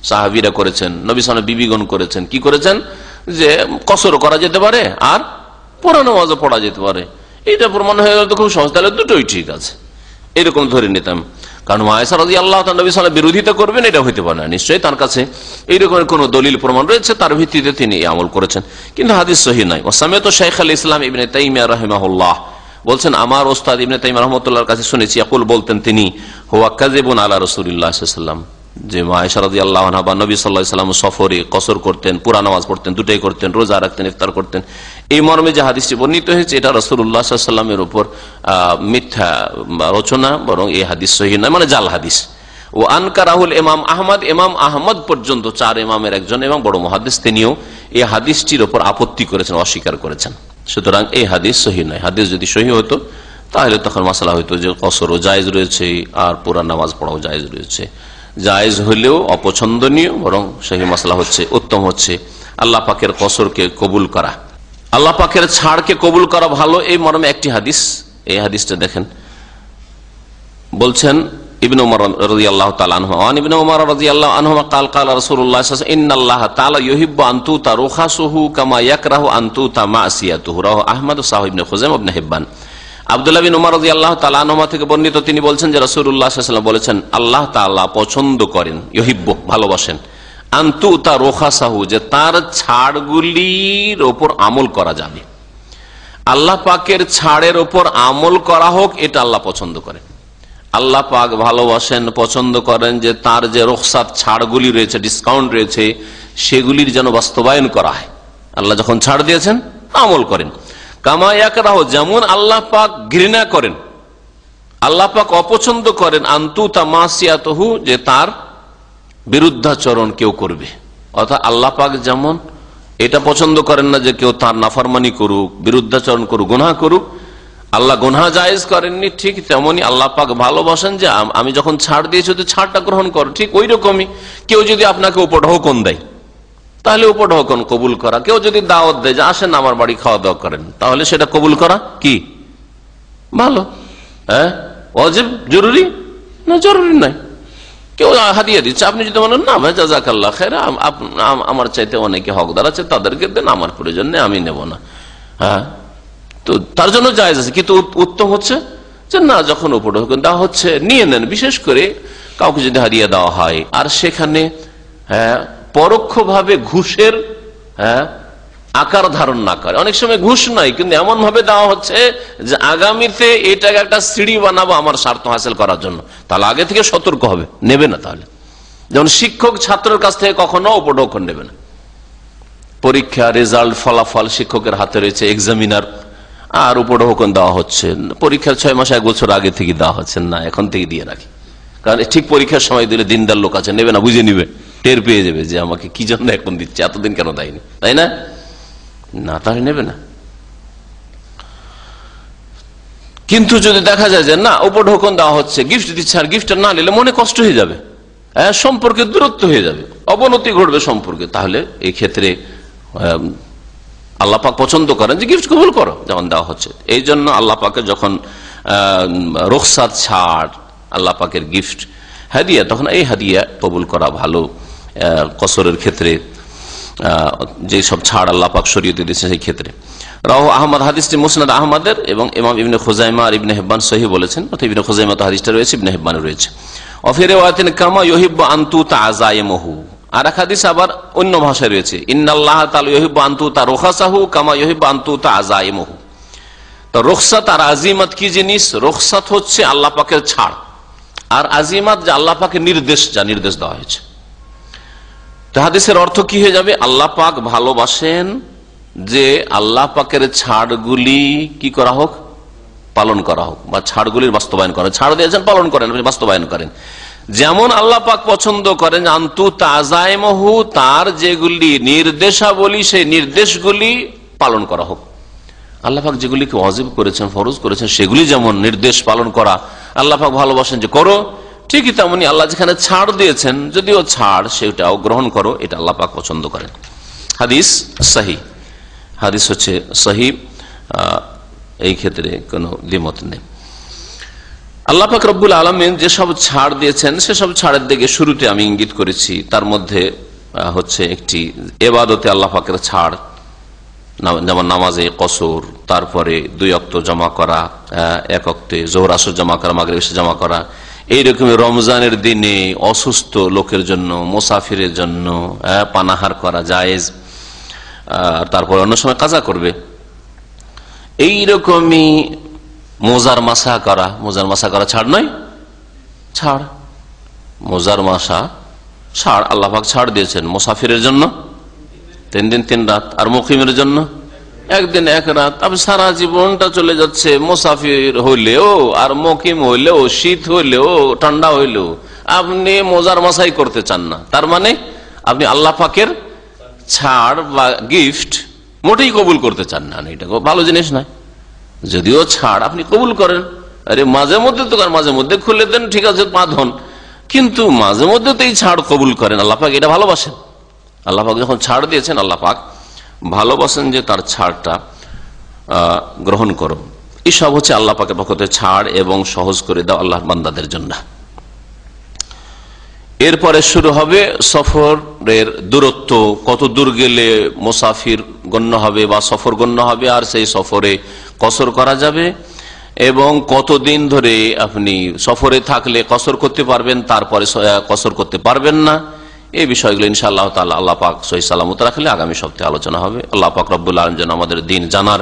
সাহাবীরা করেছেন, নবী সাল্লাল্লাহু আলাইহি ওয়াসাল্লাম বিবিগণ করেছেন, কি করেছেন, যে কসরও করা যেতে পারে আর পুরা নামাজও পড়া যেতে পারে। এটা প্রমাণ হয়ে গেল তো খুব সহজ, তাহলে দুটোই ঠিক আছে, এরকম ধরে নিতাম। কারণ আয়েশা রাদিয়াল্লাহু তাআলা নবী সাল্লাল্লাহু আলাইহি ওয়াসাল্লাম বিরোধিতা করবেন, এটা হইতে পারে না, নিশ্চয়ই তার কাছে এইরকমের কোন দলিল প্রমাণ রয়েছে, তার ভিত্তিতে তিনি এই আমল করেছেন, কিন্তু হাদিস সহিহ নয়। ওয়াসামিতু শাইখ আল ইসলাম ইবনে তাইমিয়া রাহিমাহুল্লাহ বলছেন, আমার ওস্তাদ ইবনে তাইমিয়া রাহমাতুল্লাহর কাছে শুনেছি, ইয়াকুল, বলতেন তিনি, হুয়া কাযিবুন আলা রাসূলিল্লাহ সাল্লাল্লাহু আলাইহি ওয়াসাল্লাম, যে আয়েশা রাদিয়াল্লাহু আনহা বা নবী সাল্লাল্লাহু আলাইহি ওয়াসাল্লাম সফরে কসর করতেন, পুরা নামাজ পড়তেন, দুটোই করতেন, রোজা রাখতেন, ইফতার করতেন, এই মর্মে যে হাদিসটি বর্ণিত হয়েছে এটা রাসূলুল্লাহ সাল্লাল্লাহু আলাইহি ওয়াসাল্লামের উপর মিথ্যা রচনা, বরং এই হাদিস সহিহ নয়, মানে জাল হাদিস। ও আনকারাহুল ইমাম আহমদ, ইমাম আহমদ পর্যন্ত 4 ইমামের একজন এবং বড় মুহাদ্দিস, তিনিও এই হাদিসটির উপর আপত্তি করেছেন, অস্বীকার করেছেন। সুতরাং এই হাদিস সহিহ নয়। হাদিস যদি সহিহ হতো তাহলে তখন মাসলা হইতো যে কসরও জায়েজ রয়েছে আর পুরা নামাজ পড়াও জায়েজ রয়েছে। জায়েজ হলেও অপছন্দনীয়, বরং সহিহ মাসলা হচ্ছে, উত্তম হচ্ছে আল্লাহ পাকের কসরকে কবুল করা, আল্লাহ পাকের ছাড়কে কবুল করা ভালো, এই মর্মে একটি হাদিস। এই হাদিসটা দেখেন, বলছেন ইবনে উমর রাদিয়াল্লাহু তাআলা আনহু, আন ইবনে উমর রাদিয়াল্লাহু আনহু قال قال رسول الله صلى الله عليه وسلم ان الله تعالى يحب ان تؤتى رخصه كما يكره ان تؤتى معصيته, রাওয়াহু আহমদ, সাহিহ ইবনে খুজাইমা, ইবনে হিব্বান। আব্দুল্লাহ বিন উমর রাদিয়াল্লাহু তাআলা আনহু থেকে বর্ণিত, তিনি বলছেন যে রাসূলুল্লাহ সাল্লাল্লাহু আলাইহি ওয়াসাল্লাম বলেছেন, আল্লাহ তাআলা পছন্দ করেন, ইউহিব্বু, ভালোবাসেন, আন তুতা রুখাসাহু, যে তার ছাড়গুলির উপর আমল করা যাবে, আল্লাহ পাকের ছাড়ের উপর আমল করা হোক, এটা আল্লাহ পছন্দ করেন। আল্লাহ পাক ভালোবাসেন, পছন্দ করেন যে তার যে রুখসাত, ছাড়গুলি রয়েছে, ডিসকাউন্ট রয়েছে, সেগুলির যেন বাস্তবায়ন করা হয়। আল্লাহ যখন ছাড় দিয়েছেন আমল করেন। কামা ইয়াকরাহু, যেমন আল্লাহ পাক ঘৃণা করেন, আল্লাহ পাক অপছন্দ করেন, আনতুতা মাসিয়াতুহু, যে তার বিরুদ্ধাচরণ কেউ করবে। অর্থাৎ আল্লাহ পাক যেমন এটা পছন্দ করেন না যে কেউ তার নাফরমানি করুক, বিরুদ্ধাচরণ করুক, গুনাহ করুক। আল্লাহ গুনাহ জায়েজ করেননি, ঠিক তেমনি আল্লাহ পাক ভালোবাসেন যে আমি যখন ছাড় দিয়েছি তো ছাড়টা গ্রহণ করো। ঠিক ওই রকমই কেউ যদি আপনাকে উপঢৌকন দেয় তাহলে উপঢৌকন কবুল করা, কেউ যদি দাওয়াত দেয় যে আসেন আমার বাড়ি খাওয়া দাওয়া করেন, তাহলে সেটা কবুল করা কি ভালো? হ্যাঁ, ওয়াজিব, জরুরি না? জরুরি নাই। কেউ হাদিয়া দিচ্ছে, আপনি যদি বলেন না ভাই জাযাকাল্লাহ খায়র, আমার চাইতে অনেকে হকদার আছে, তাদেরকে দেন, আমার প্রয়োজন নেই, আমি নেব না, হ্যাঁ, তো তার জন্য জায়েজ আছে। কিন্তু উত্তম হচ্ছে যে না, যখন উপঢৌকন দেওয়া হচ্ছে নিয়ে নেন। বিশেষ করে কাউকে যদি হাদিয়া দেওয়া হয় আর সেখানে পরোক্ষভাবে ঘুষের আকার ধারণ না করে, অনেক সময় ঘুষ নাই কিন্তু এমন ভাবে দেওয়া হচ্ছে যে আগামীতে এটাকে একটা সিঁড়ি বানাবো আমার স্বার্থ হাসিল করার জন্য, তাহলে আগে থেকে সতর্ক হবে, নেবে না। তাহলে যেমন শিক্ষক ছাত্রের কাছ থেকে কখনো উপঢৌকন নেবে না। পরীক্ষা রেজাল্ট ফলাফল শিক্ষকের হাতে রয়েছে, এক্সামিনার, আর উপঢৌকন দেওয়া হচ্ছে পরীক্ষার 6 মাস 1 বছর আগে থেকে দেওয়া হচ্ছে না, এখন থেকে দিয়ে রাখি। কারণ ঠিক পরীক্ষার সময় দিলে দিনদার লোক আছে, নেবে না, বুঝে নিবে, টের পেয়ে যাবে যে আমাকে কি জন্য এখন দিচ্ছে, এতদিন কেন দেয়নি, তাই না? না, তাহলে নেবে না। কিন্তু যদি দেখা যায় যে না, উপঢৌকন দেওয়া হচ্ছে, গিফট দিচ্ছে, আর গিফটটা না নিলে মনে কষ্ট হয়ে যাবে, সম্পর্কে দূরত্ব হয়ে যাবে, অবনতি ঘটবে সম্পর্কে, তাহলে এই ক্ষেত্রে আল্লাহ পাক পছন্দ করেন যে গিফট কবুল করো যখন দেওয়া হচ্ছে। এই জন্য আল্লাহ পাকে যখন রুখসাত, ছাড়, আল্লাহ পাকের গিফট, হাদিয়া, তখন এই হাদিয়া কবুল করা ভালো। কসরের ক্ষেত্রে যে সব ছাড় আল্লাহ পাক শরীয়তে দিয়েছে সেই ক্ষেত্রে। রাওয়াহু আহমদ, হাদিসটি মুসনাদ আহমদের, এবং ইমাম ইবনে খুজাইমা আর ইবনে হিব্বান সহিহ বলেছেন। অর্থাৎ ইবনে খুজাইমা তো হাদিসটা রয়েছে, ইবনে হিব্বানে রয়েছে। ওয়া ফি রিওয়ায়াতিন কামা ইউহিব্বু আন তুতা আযাইমুহু, আর এক হাদিস আবার অন্য ভাষায় রয়েছে, ইন্নাল্লাহ তাআলা ইউহিব্বু আন তুতা রুখাসাহু কামা ইউহিব্বু আন তুতা আযাইমুহু। তো রুখসাত আর আজিমাত কি জিনিস? রুখসাত হচ্ছে আল্লাহ পাকের ছাড়, আর আজিমাত যে আল্লাহ পাকের নির্দেশ, যা নির্দেশ দেওয়া হয়েছে। তো হাদিসের অর্থ কি হয়ে যাবে? আল্লাহ পাক ভালোবাসেন যে আল্লাহ পাকের ছাড়গুলি কি করা হোক, পালন করা হোক, বা ছাড়গুলির বাস্তবায়ন করেন। ছাড় দিয়েছেন, পালন করেন, বাস্তবায়ন করেন। যেমন আল্লাহ পাক পছন্দ করেন আনতু তাজাইমহু, তার যেগুলি নির্দেশাবলী সেই নির্দেশগুলি পালন করা হোক। আল্লাহ পাক যেগুলিকে ওয়াজিব করেছেন, ফরজ করেছেন, সেগুলি যেমন নির্দেশ পালন করা আল্লাহ পাক ভালোবাসেন যে করো, ঠিকই তেমনি আল্লাহ যেখানে ছাড় দিয়েছেন, যদিও ছাড়, সেটাও গ্রহণ করো, এটা আল্লাহ পাক পছন্দ করেন। হাদিস সহিহ, হাদিস হচ্ছে সহিহ, এই ক্ষেত্রে কোনো দ্বিমত নেই। আল্লাহ পাক রব্বুল আলামিন যেসব ছাড় দিয়েছেন সেসব ছাড়ের দিকে শুরুতে আমি ইঙ্গিত করেছি। তার মধ্যে হচ্ছে একটি ইবাদতে আল্লাহ পাকের ছাড়, যেমন নামাজে কসর, তারপরে 2 ওয়াক্ত জমা করা, 1 ওয়াক্তে যোহর আসর জমা করা, মাগরিব এশা জমা করা। এইরকম রমজানের দিনে অসুস্থ লোকের জন্য, মুসাফিরের জন্য পানাহার করা জায়েজ, তারপর অন্য সময় কাজা করবে। এইরকমই মোজার মাসা করা, মোজার মাসা করা ছাড় নয়, ছাড়। মোজার মাসা ছাড়, আল্লাহ পাক ছাড় দিয়েছেন মুসাফিরের জন্য 3 দিন 3 রাত, আর মুকিমের জন্য 1 দিন 1 রাত। আপনি সারা জীবনটা চলে যাচ্ছে, মুসাফির হইলেও আর মুকিম হইলেও, শীত হইলেও ঠান্ডা হইলেও আপনি মোজার মাসাই করতে চান না, তার মানে আপনি আল্লাহ পাকের ছাড় বা গিফট মোটেই কবুল করতে চান না। এটা ভালো জিনিস নয়। যদিও ছাড় আপনি কবুল করেন, আরে মাঝে মধ্যে তো, মাঝে মধ্যে খুলে দেন, ঠিক আছে, বাঁধন, কিন্তু মাঝে মধ্যে তো এই ছাড় কবুল করেন। আল্লাহ পাক এটা ভালোবাসেন। আল্লাহ পাক যখন ছাড় দিয়েছেন, আল্লাহ পাক ভালোবাসেন যে তার ছাড়টা গ্রহণ করো। এসব হচ্ছে আল্লাহ পাকের পক্ষ থেকে ছাড় এবং সহজ করে দাও আল্লাহর বান্দাদের জন্য। এরপরে শুরু হবে সফরের দূরত্ব, কত দূর গেলে মুসাফির গণ্য হবে বা সফর গণ্য হবে, আর সেই সফরে কসর করা যাবে, এবং কতদিন ধরে আপনি সফরে থাকলে কসর করতে পারবেন, তারপরে কসর করতে পারবেন না। এই বিষয়গুলো ইনশাআল্লাহ তাআলা আল্লাহ পাক সহি সালামত রাখলে আগামী সপ্তাহে আলোচনা হবে। আল্লাহ পাক রব্বুল আলামিন যেন আমাদের দিন জানার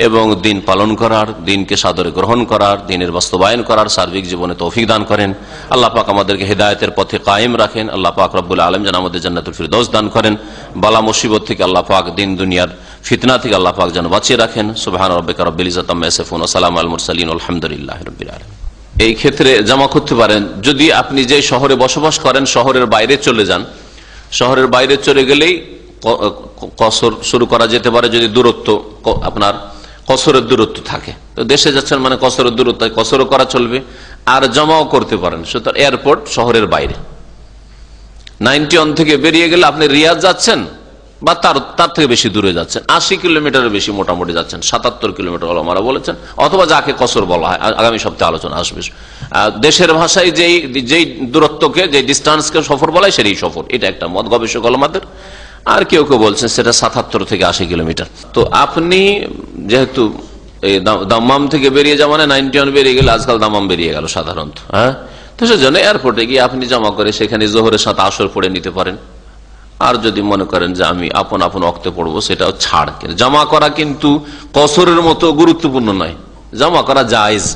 এবং দিন পালন করার, দিনকে সাদরে গ্রহণ করার, দিনের বাস্তবায়ন করার সার্বিক জীবনে তৌফিক দান করেন। আল্লাহ পাক আমাদেরকে হেদায়েতের পথে কায়েম রাখেন। আল্লাহ পাক রব্বুল আলামিন যেন আমাদের জান্নাতুল ফিরদৌস দান করেন। বালা মুসিবত থেকে আল্লাহ পাক, দিন দুনিয়ার ফিতনা থেকে আল্লাহ পাক যেন বাঁচিয়ে রাখেন। সুবহান রাব্বিকা রাব্বিল ইজ্জাতি আম্মা ইয়াসিফুন ওয়া সালামুন আলাল মুরসালিন আলহামদুলিল্লাহি রাব্বিল আলামিন। এই ক্ষেত্রে জমা করতে পারেন যদি আপনি যে শহরে বসবাস করেন শহরের বাইরে চলে যান। শহরের বাইরে চলে গেলেই কসর শুরু করা যেতে পারে যদি দূরত্ব আপনার কসরের দূরত্ব থাকে। তো দেশে যাচ্ছেন মানে কসরের দূরত্ব, কসরও করা চলবে আর জমাও করতে পারেন। সুতরাং এয়ারপোর্ট শহরের বাইরে 91 থেকে বেরিয়ে গেলে আপনি রিয়াদ যাচ্ছেন বা তার থেকে বেশি দূরে যাচ্ছেন, 80 কিলোমিটারের বেশি মোটামুটি যাচ্ছেন, 77 কিলোমিটার ওলামারা বলেছেন, অথবা যাকে কসর বলা হয়, আগামী সপ্তাহে আলোচনা আসবে। দেশের ভাষায় যেই দূরত্বকে, যে ডিস্টেন্সকে সফর বলা হয় সেটাই সফর, এটা একটা মত গবেষক ওলামাদের। আর কেউ কেউ বলছেন সেটা 77 থেকে 80 কিলোমিটার। তো আপনি যেহেতু এই দাম্মাম থেকে বেরিয়ে যাওয়া মানে 91 বেরিয়ে গেলে, আজকাল দাম্মাম বেরিয়ে গেল সাধারণত, হ্যাঁ, তো সেজন্য এয়ারপোর্টে গিয়ে আপনি জমা করে সেখানে জোহরের সাথে আসর পড়ে নিতে পারেন। আর যদি মনে করেন যে আমি আপন আপন ওয়াক্তে পড়বো, সেটাও ছাড়। জমা করা কিন্তু কসরের মতো গুরুত্বপূর্ণ নয়, জমা করা জায়েজ,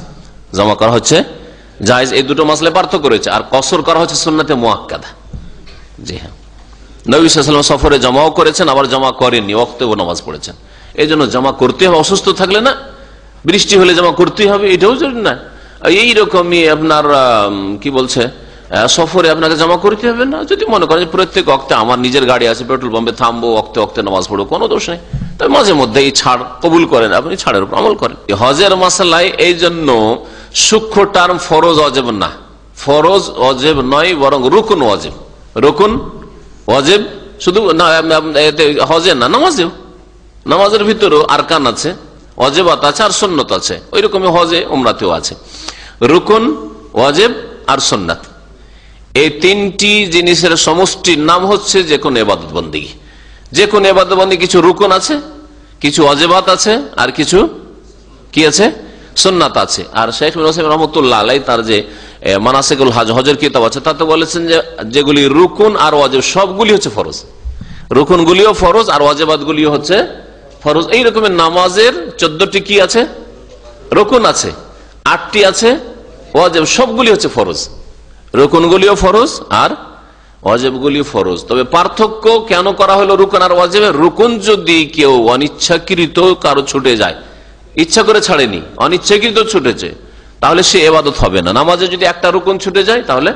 জমা করা হচ্ছে জায়েজ। এই দুটো মাসলায় পার্থক্য রয়েছে। আর কসর করা হচ্ছে সুন্নাতে মুআক্কাদা। জি হ্যাঁ, নবী সাল্লাল্লাহু আলাইহি ওয়াসাল্লাম সফরে জমাও করেছেন, আবার জমা করেননি, ওয়াক্তেও নামাজ পড়েছেন। এই জন্য জমা করতে হবে, অসুস্থ থাকলে না, বৃষ্টি হলে জমা করতেই হবে, এটাও জরুরি না। এইরকমই আপনার কি বলছে, সফরে আপনাকে জমা করতে হবে না। যদি মনে করেন প্রত্যেক ওয়াক্তে আমার নিজের গাড়ি আছে, পেট্রোল পাম্পে থামবো, ওয়াক্তে ওয়াক্তে নামাজ পড়বো, কোনো দোষ নেই। তবে মাঝে মধ্যে এই ছাড় কবুল করেন, আপনি ছাড়ের উপর আমল করেন। হজের মাসালায় এই জন্য সূক্ষ্ম টার্ম ফরজ অজেব না, ফরজ অজেব নয়, বরং রুকুন ওয়াজিব। রুকুন ওয়াজিব শুধু হজে না, নামাজেও, নামাজের ভিতরেও আরকান আছে, ওয়াজিবাত আছে আর সুন্নত আছে, ওই রকমই হজে উমরাতেও আছে। রুকুন, ওয়াজিব আর সুন্নাত, এই তিনটি জিনিসের সমষ্টির নাম হচ্ছে যে কোনো ইবাদত বন্দেগী। যে কোনো ইবাদত বন্দেগী কিছু রুকুন আছে, কিছু ওয়াজিবাত আছে, আর কিছু কি আছে, সুন্নাত আছে। আর শেখ মুহাম্মদ রহমতুল্লাহ আলাইহি তার যে মানাসিকুল হজ, হজের কিতাব আছে, তাতে বলেছেন যে যেগুলি রুকুন আর ওয়াজিব সবগুলি হচ্ছে ফরজ, রুকুনগুলিও ফরজ আর ওয়াজিবাত গুলিও হচ্ছে ফরজ। এই রকমের নামাজের 14টি কি আছে, রুকুন আছে, 8টি আছে ওয়াজিব, সবগুলি হচ্ছে ফরজ। রুকুনগুলিও ফরজ আর ওয়াজিবগুলিও ফরজ। তবে পার্থক্য কেন করা হলো রুকুন আর ওয়াজিবের? রুকুন যদি কেউ অনিচ্ছাকৃত কারো ছুটে যায়, ইচ্ছা করে ছাড়েনি, অনিচ্ছাকৃত ছুটেছে, তাহলে সে ইবাদত হবে না। নামাজে যদি একটা রুকুন ছুটে যায় তাহলে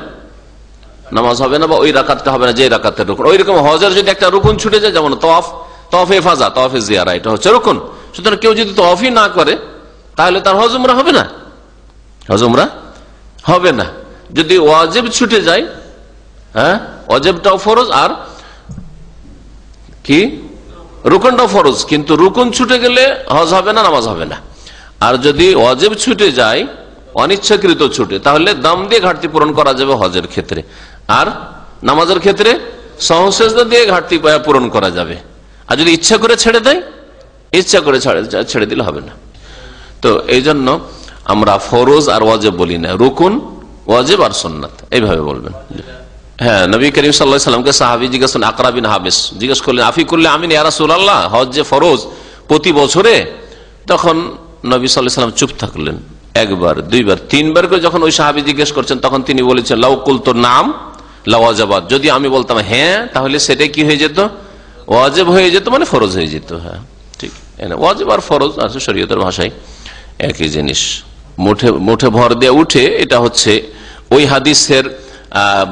নামাজ হবে না, বা ওই রাকাতটা হবে না যে রাকাতের রুকুন। ওই রকম হজের যদি একটা রুকুন ছুটে যায়, যেমন তওয়াফে ইফাজা, তওয়াফে জিয়ারা, এটা হচ্ছে রুকুন। সুতরাং কেউ যদি তওয়াফই না করে তাহলে তার হজ উমরা হবে না, হজ উমরা হবে না। যদি ওয়াজিব ছুটে যায়, হ্যাঁ, ওয়াজিবটাও ফরজ আর কি রুকুনটাও ফরজ, কিন্তু রুকুন ছুটে গেলে হজ হবে না, নামাজ হবে না। আর যদি ওয়াজিব ছুটে যায়, অনিচ্ছাকৃত ছুটে, তাহলে দাম দিয়ে ঘাটতি পূরণ করা যাবে হজের ক্ষেত্রে, আর নামাজের ক্ষেত্রে সহসেজদা দিয়ে ঘাটতি পূরণ করা যাবে। আর যদি ইচ্ছা করে ছেড়ে দেয়, ইচ্ছা করে ছেড়ে দিলে হবে না। তো এই জন্য আমরা ফরজ আর ওয়াজিব বলি না, রুকুন, ওয়াজিব আর সুন্নাত এইভাবে বলবেন। হ্যাঁ, নবী করিম সাল্লাল্লাহু আলাইহি ওয়াসাল্লামকে সাহাবী জিজ্ঞেস করলেন, আকরা বিন হাবিস জিজ্ঞেস করলেন, আফিকুল্লি আমিন ইয়া রাসূলুল্লাহ, হজ যে ফরজ প্রতি বছরে? তখন নবী সাল্লাল্লাহু আলাইহি ওয়াসাল্লাম চুপ থাকলেন। একবার, দুইবার, তিনবার করে যখন ওই সাহাবী জিজ্ঞেস করছেন, তখন তিনি বলেছেন, লাউ কুলতু নাম লাওয়াজাবাত, যদি আমি বলতাম হ্যাঁ, তাহলে সেটাই কি হয়ে যেত, ওয়াজিব হয়ে যেত, মানে ফরজ হয়ে যেত। হ্যাঁ, ঠিক, ওয়াজিব আর ফরজ আছে শরীয়তের ভাষায় একই জিনিস। মুঠে ভর দিয়ে উঠে, এটা হচ্ছে ওই হাদিসের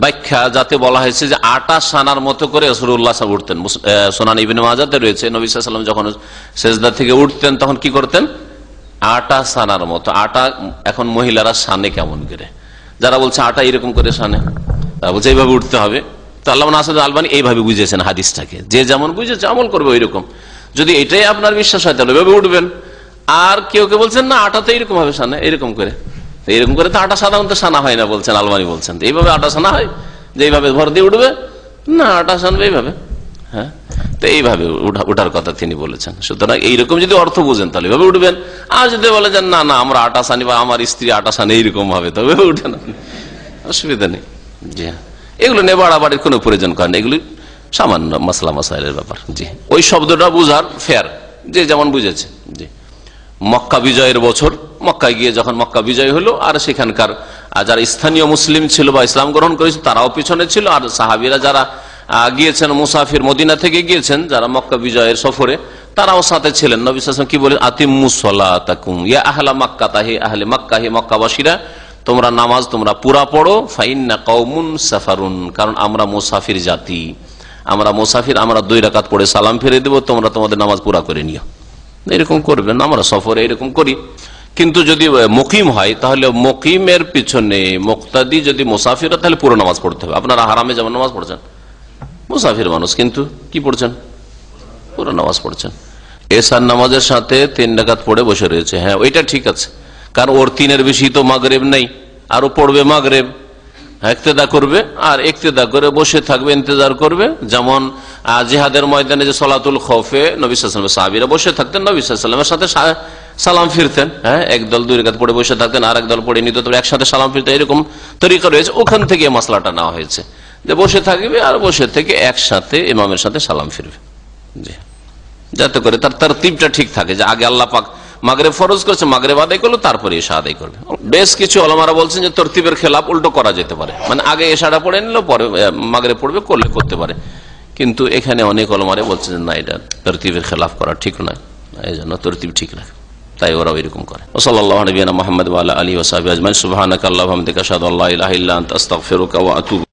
ব্যাখ্যা, যাতে বলা হয়েছে যে আটা সানার মতো করে রাসূলুল্লাহ সাল্লাল্লাহু আলাইহি ওয়াসাল্লাম উঠতেন। সুনান ইবনে মাজাতে রয়েছে, নবী সাল্লাল্লাহু আলাইহি ওয়াসাল্লাম যখন সেজদা থেকে উঠতেন তখন কি করতেন, আটা সানার মতো। আটা এখন মহিলারা সানে কেমন করে, যারা বলছে আটা এরকম করে সানে, তারা বলছে এইভাবে উঠতে হবে। তো আল্লামা নাসিরুদ্দিন আলবানী এইভাবে বুঝেছেন হাদিসটাকে, যে যেমন বুঝেছে আমল করবে ওই রকম। যদি এটাই আপনার বিশ্বাস হয় তাহলে এভাবে উঠবেন। আর কেউ কেউ বলছেন না, আটা তো এইরকম ভাবে সানে, এরকম করে, এইরকম করে তো আটা সাধারণত সানা হয় না, বলছেন আলবানী বলছেন এইভাবে আটা সানা হয়, যে এইভাবে ভর দিয়ে উঠবে না, আটা সানবে এইভাবে। হ্যাঁ, তো এইভাবে উঠার কথা তিনি বলেছেন। সুতরাং এইরকম যদি অর্থ বুঝেন তাহলে এইভাবে উঠবেন। আর যদি বলে যান না না আমরা আটা সানি বা আমার স্ত্রী আটা সানি এইরকম ভাবে, তবে উঠেন, অসুবিধা নেই। জি হ্যাঁ, এগুলো নিয়ে বাড়াবাড়ির কোনো প্রয়োজন করেন, এগুলি সামান্য মাসলা মাসাইলের ব্যাপার। জি, ওই শব্দটা বুঝার ফেয়ার, যে যেমন বুঝেছে। জি, মক্কা বিজয়ের বছর, মক্কায় গিয়ে যখন মক্কা বিজয় হলো, আর সেখানকার যারা স্থানীয় মুসলিম ছিল বা ইসলাম গ্রহণ করেছে তারাও পিছনে ছিল, আর সাহাবীরা যারা গিয়েছেন মুসাফির, মদিনা থেকে গিয়েছেন যারা মক্কা বিজয়ের সফরে, তারাও সাথে ছিলেন। নবী সাল্লাল্লাহু আলাইহি ওয়াসাল্লাম কি বলেন, আতিম্মুস সালাতাকুম ইয়া আহলা মাক্কা, হে আহলে মক্কা, হে মক্কাবাসীরা, তোমরা নামাজ তোমরা পুরা পড়ো, ফাইন্না কওমুন সাফারুন, কারণ আমরা মুসাফির জাতি, আমরা মুসাফির, আমরা 2 রাকাত পড়ে সালাম ফিরে দেবো, তোমরা তোমাদের নামাজ পুরা করে নিও। এরকম করবেন, আমরা সফরে এরকম করি। কিন্তু যদি মুকিম হয় তাহলে মুকিমের পিছনে মুক্তাদি যদি মুসাফির হয় তাহলে পুরো নামাজ পড়তে হবে। আপনারা হারামে যেমন নামাজ পড়ছেন, মুসাফির মানুষ কিন্তু কি পড়ছেন, পুরো নামাজ পড়ছেন। এশার নামাজের সাথে 3 রাকাত পড়ে বসে রয়েছে, হ্যাঁ ওইটা ঠিক আছে, কারণ ওর 3-এর বেশি তো মাগরিব নেই, আরো পড়বে মাগরিব, ইক্তেদা করবে আর ইক্তেদা করে বসে থাকবে, ইন্তজার করবে। যেমন জিহাদের ময়দানে যে সলাতুল খৌফে নবী সাল্লাল্লাহু আলাইহি ওয়াসাল্লাম সাহাবীরা বসে থাকতেন, নবী সাল্লাল্লাহু আলাইহি ওয়াসাল্লামের সাথে সালাম ফিরতেন। হ্যাঁ, একদল 2 রাকাত পড়ে বসে থাকতেন, আর একদল পড়ে নিত, তবে একসাথে সালাম ফিরতেন। এরকম তরিকা রয়েছে, ওখান থেকে মাসলাটা নেওয়া হয়েছে যে বসে থাকবে আর বসে থেকে একসাথে ইমামের সাথে সালাম ফিরবে, জি, যাতে করে তার তারতিবটা ঠিক থাকে, যে আগে আল্লাহ পাক মাগরিব ফরজ করেছে, মাগরিব আদায় করলো, তারপরে এশা আদায় করবে। বেশ কিছু উলামারা বলছেন যে তরতিবের খেলাফ উল্টো করা যেতে পারে, মানে আগে এশাটা পড়ে নিল, পরে মাগরিব পড়বে, করলে করতে পারে। কিন্তু এখানে অনেক উলামারা বলছেন যে না, এটা তরতিবের খেলাফ করা ঠিক নয়, এই জন্য তরতিব ঠিক রাখে, তাই ওরাও এরকম করে। সাল্লাল্লাহু আলাইহি ওয়া সাল্লাম মুহাম্মদ ওয়া আলা আলিহি ওয়া সাহবিহি আজমাইন। সুবহানাকা আল্লাহুম্মা ওয়া বিহামদিকা আশহাদু আল্লা ইলাহা ইল্লা আনতা আস্তাগফিরুকা ওয়া আতুবু